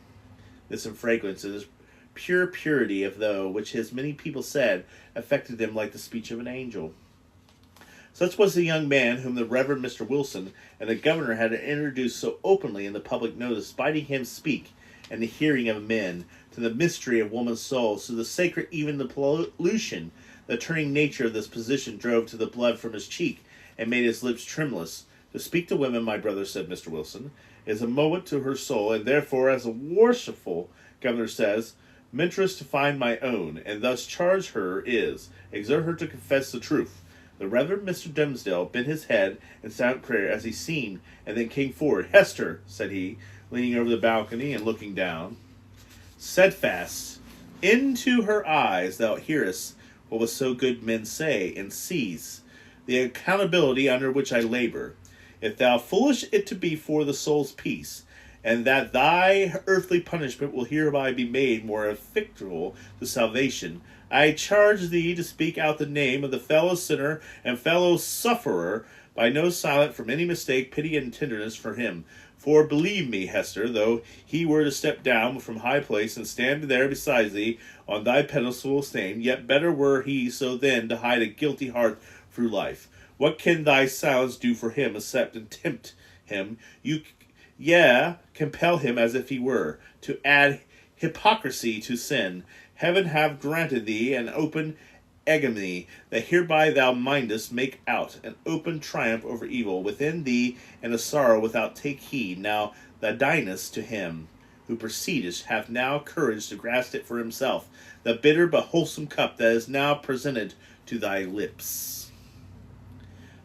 and fragrance, and his pure purity of thought, which, as many people said, affected them like the speech of an angel. Such was the young man whom the Reverend Mr. Wilson and the governor had introduced so openly in the public notice, bidding him speak in the hearing of men to the mystery of woman's souls, to the sacred, even the pollution. The turning nature of this position drove to the blood from his cheek and made his lips tremulous. "To speak to women, my brother," said Mr. Wilson, "is a moment to her soul, and therefore, as a worshipful governor says, Mentress to find my own, and thus charge her is, exhort her to confess the truth." The Reverend Mr. Dimmesdale bent his head in silent prayer as he seemed, and then came forward. "Hester," said he, leaning over the balcony and looking down, "steadfast into her eyes thou hearest what was so good men say, and seest the accountability under which I labor. If thou foolish it to be for the soul's peace, and that thy earthly punishment will hereby be made more effectual to salvation, I charge thee to speak out the name of the fellow sinner and fellow sufferer, by no silent from any mistake, pity and tenderness for him. For believe me, Hester, though he were to step down from high place and stand there beside thee on thy pedestal of shame, yet better were he so then to hide a guilty heart through life. What can thy silence do for him, except and tempt him? Compel him as if he were, to add hypocrisy to sin. Heaven have granted thee an open agony, that hereby thou mindest make out an open triumph over evil within thee, and a sorrow without take heed. Now thou dinest to him who proceedest hath now courage to grasp it for himself, the bitter but wholesome cup that is now presented to thy lips.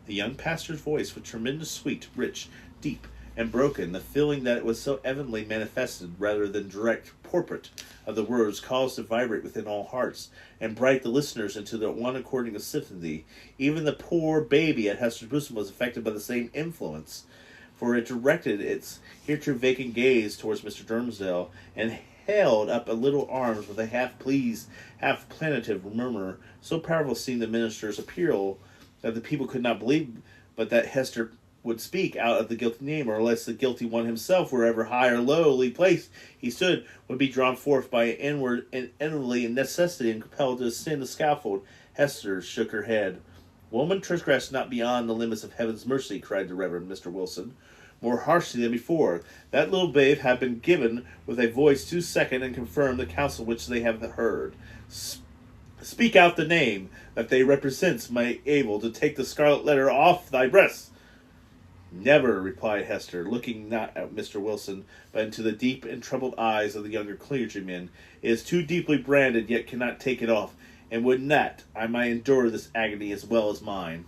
The young pastor's voice was tremendous, sweet, rich, deep, and broken. The feeling that it was so evidently manifested rather than direct purport of the words caused to vibrate within all hearts, and bright the listeners into the one according of sympathy. Even the poor baby at Hester's bosom was affected by the same influence, for it directed its hitherto vacant gaze towards Mr. Dimmesdale, and held up a little arms with a half-pleased, half-plaintive murmur. So powerful seemed the minister's appeal that the people could not believe but that Hester would speak out of the guilty name, or lest the guilty one himself, wherever high or lowly placed he stood, would be drawn forth by an inward and inwardly necessity and compelled to ascend the scaffold. Hester shook her head. Woman transgressed not beyond the limits of heaven's mercy, cried the Reverend Mr. Wilson, more harshly than before. That little babe had been given with a voice to second and confirm the counsel which they have heard. Speak out the name that they represents may able to take the scarlet letter off thy breast. Never, replied Hester, looking not at Mr. Wilson, but into the deep and troubled eyes of the younger clergyman. It is too deeply branded, yet cannot take it off, and would not I might endure this agony as well as mine.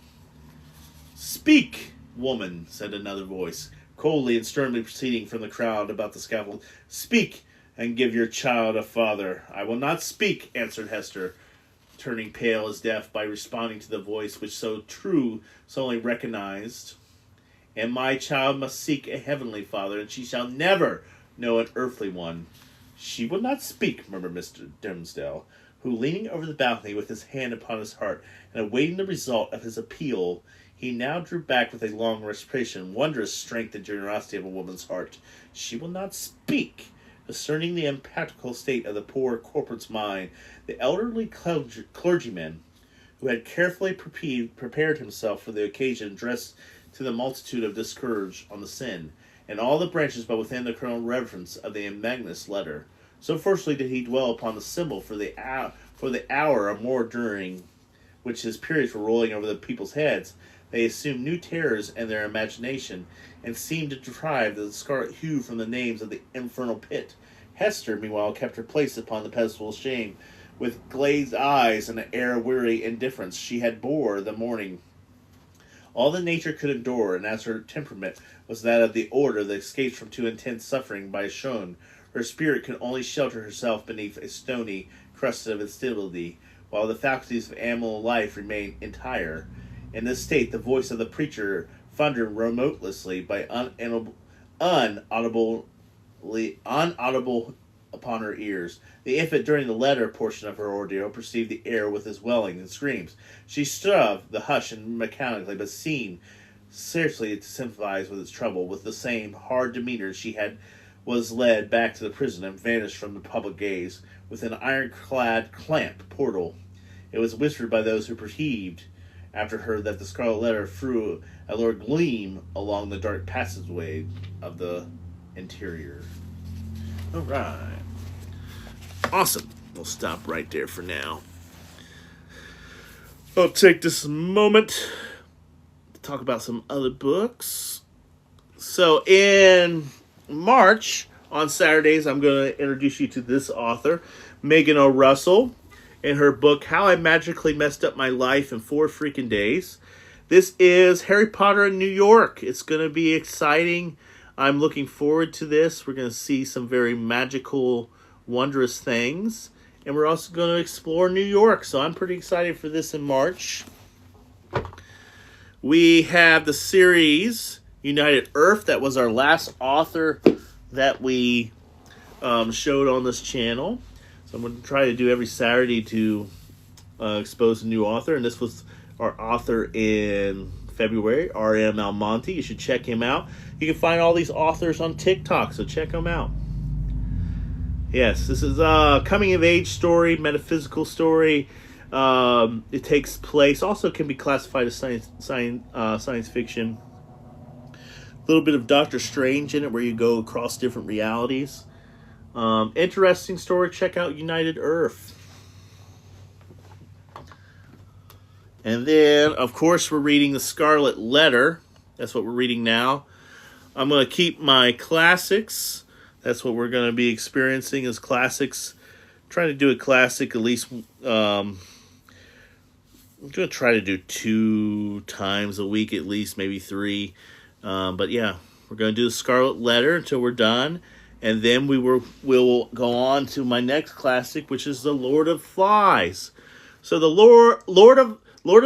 Speak, woman, said another voice, coldly and sternly proceeding from the crowd about the scaffold. Speak, and give your child a father. I will not speak, answered Hester, turning pale as death by responding to the voice which so only recognized. And my child must seek a heavenly father, and she shall never know an earthly one. She will not speak, murmured Mr. Dimmesdale, who, leaning over the balcony with his hand upon his heart, and awaiting the result of his appeal, he now drew back with a long respiration. Wondrous strength and generosity of a woman's heart. She will not speak. Discerning the impractical state of the poor corporate's mind, the elderly clergyman, who had carefully prepared himself for the occasion, dressed to the multitude of discourage on the sin, and all the branches but within the current reverence of the magnus letter. So forcefully did he dwell upon the symbol for the hour or more during which his periods were rolling over the people's heads. They assumed new terrors in their imagination, and seemed to derive the scarlet hue from the names of the infernal pit. Hester, meanwhile, kept her place upon the pedestal of shame. With glazed eyes and an air of weary indifference, she had bore the morning all that nature could endure, and as her temperament was that of the order that escapes from too intense suffering by shown, her spirit could only shelter herself beneath a stony crust of instability, while the faculties of animal life remained entire. In this state, the voice of the preacher thundered remotelessly by unaudible upon her ears. The infant, during the latter portion of her ordeal, perceived the air with his wellings and screams. She strove the hush and mechanically, but seemed scarcely to sympathize with its trouble. With the same hard demeanor was led back to the prison and vanished from the public gaze with an iron-clad clamp portal. It was whispered by those who perceived after her that the scarlet letter threw a lurid gleam along the dark passageway of the interior. All right. Awesome. We'll stop right there for now. I'll take this moment to talk about some other books. So in March, on Saturdays, I'm going to introduce you to this author, Megan O. Russell, in her book, How I Magically Messed Up My Life in 4 Freaking Days. This is Harry Potter in New York. It's going to be exciting. I'm looking forward to this. We're going to see some very magical, wondrous things. And we're also going to explore New York. So I'm pretty excited for this in March. We have the series United Earth. That was our last author that we showed on this channel. So I'm going to try to do every Saturday to expose a new author. And this was our author in February, R.M. Almonte. You should check him out. You can find all these authors on TikTok, so check them out. Yes, this is a coming-of-age story, metaphysical story. It takes place, also can be classified as science fiction. A little bit of Doctor Strange in it, where you go across different realities. Interesting story. Check out United Earth. And then, of course, we're reading The Scarlet Letter. That's what we're reading now. I'm going to keep my classics. That's what we're going to be experiencing as classics. I'm trying to do a classic at least. I'm going to try to do 2 times a week at least, maybe 3. But yeah, we're going to do The Scarlet Letter until we're done. And then we'll go on to my next classic, which is The Lord of Flies. So the Lord of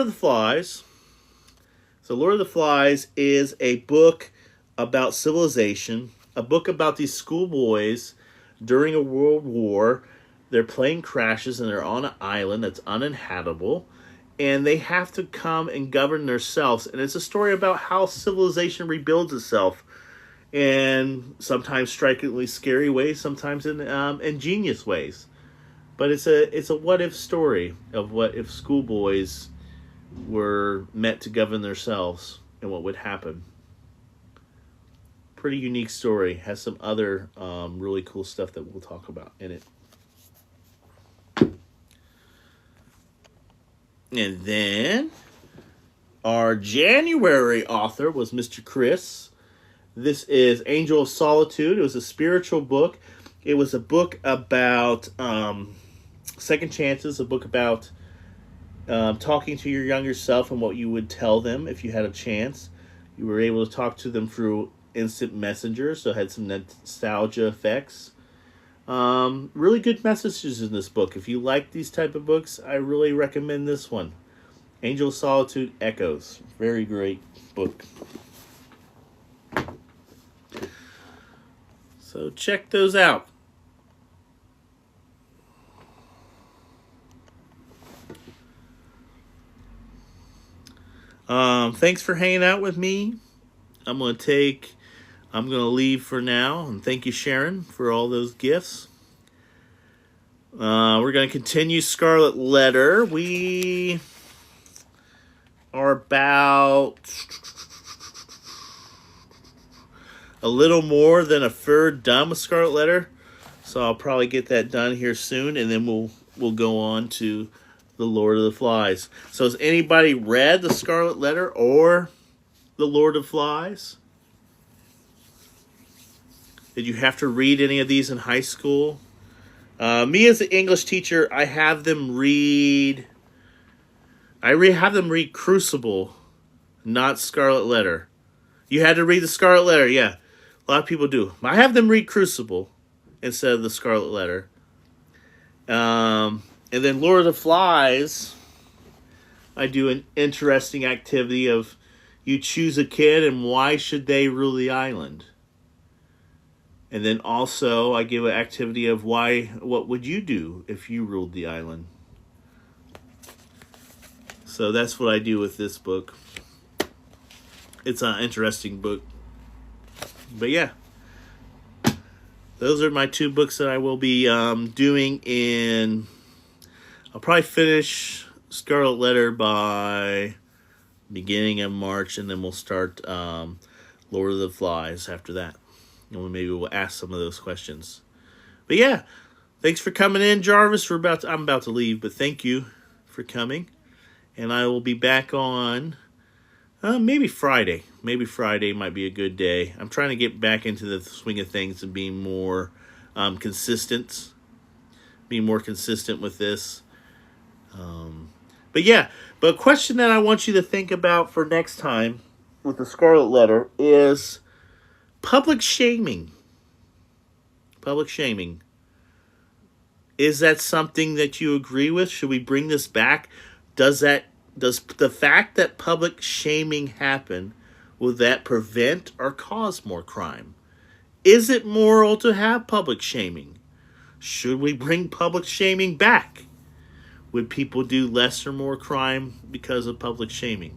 the Flies. So Lord of the Flies is a book about civilization, a book about these schoolboys during a world war. Their plane crashes and they're on an island that's uninhabitable, and they have to come and govern themselves. And it's a story about how civilization rebuilds itself, in sometimes strikingly scary ways, sometimes in ingenious ways. But it's a what if story of what if schoolboys were meant to govern themselves and what would happen. Pretty unique story. Has some other really cool stuff that we'll talk about in it. And then our January author was Mr. Chris. This is Angel of Solitude. It was a spiritual book. It was a book about second chances, a book about talking to your younger self and what you would tell them if you had a chance. You were able to talk to them through instant messenger, so it had some nostalgia effects. Really good messages in this book. If you like these type of books, I really recommend this one. Angel of Solitude Echoes. Very great book. So check those out. Thanks for hanging out with me. I'm going to leave for now. And thank you, Sharon, for all those gifts. We're going to continue Scarlet Letter. We are about a little more than a third done with Scarlet Letter. So I'll probably get that done here soon. And then we'll go on to The Lord of the Flies. So has anybody read The Scarlet Letter or The Lord of Flies? Did you have to read any of these in high school? Me as an English teacher, I have them read Crucible, not Scarlet Letter. You had to read the Scarlet Letter, yeah. A lot of people do. I have them read Crucible instead of the Scarlet Letter. And then Lord of the Flies, I do an interesting activity of you choose a kid and why should they rule the island. And then also I give an activity of what would you do if you ruled the island. So that's what I do with this book. It's an interesting book. But yeah, those are my 2 books that I will be doing in... I'll probably finish Scarlet Letter by beginning of March, and then we'll start Lord of the Flies after that. And maybe we'll ask some of those questions. But yeah, thanks for coming in, Jarvis. I'm about to leave, but thank you for coming. And I will be back on maybe Friday. Maybe Friday might be a good day. I'm trying to get back into the swing of things and being more consistent. Being more consistent with this. But yeah, but a question that I want you to think about for next time with the Scarlet Letter is public shaming. Public shaming. Is that something that you agree with? Should we bring this back? Does the fact that public shaming happen, will that prevent or cause more crime? Is it moral to have public shaming? Should we bring public shaming back? Would people do less or more crime because of public shaming?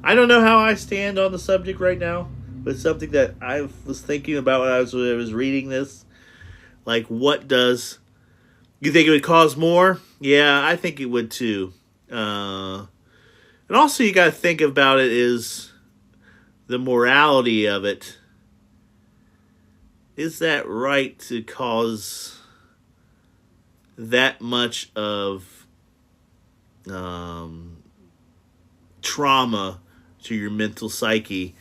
I don't know how I stand on the subject right now, but it's something that I was thinking about when I was reading this. Like, what does... You think it would cause more? Yeah, I think it would too. And also you got to think about it is the morality of it. Is that right to cause that much of trauma to your mental psyche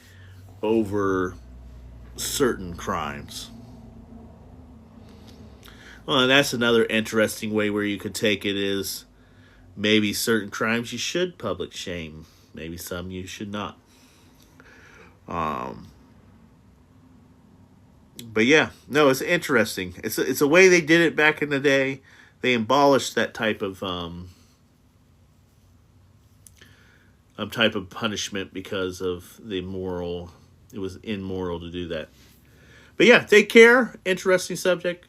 over certain crimes? Well, and that's another interesting way where you could take it is maybe certain crimes you should public shame. Maybe some you should not. But yeah, no, it's interesting. It's a way they did it back in the day. They abolished that type of punishment because of the moral. It was immoral to do that. But yeah, take care. Interesting subject.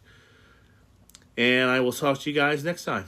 And I will talk to you guys next time.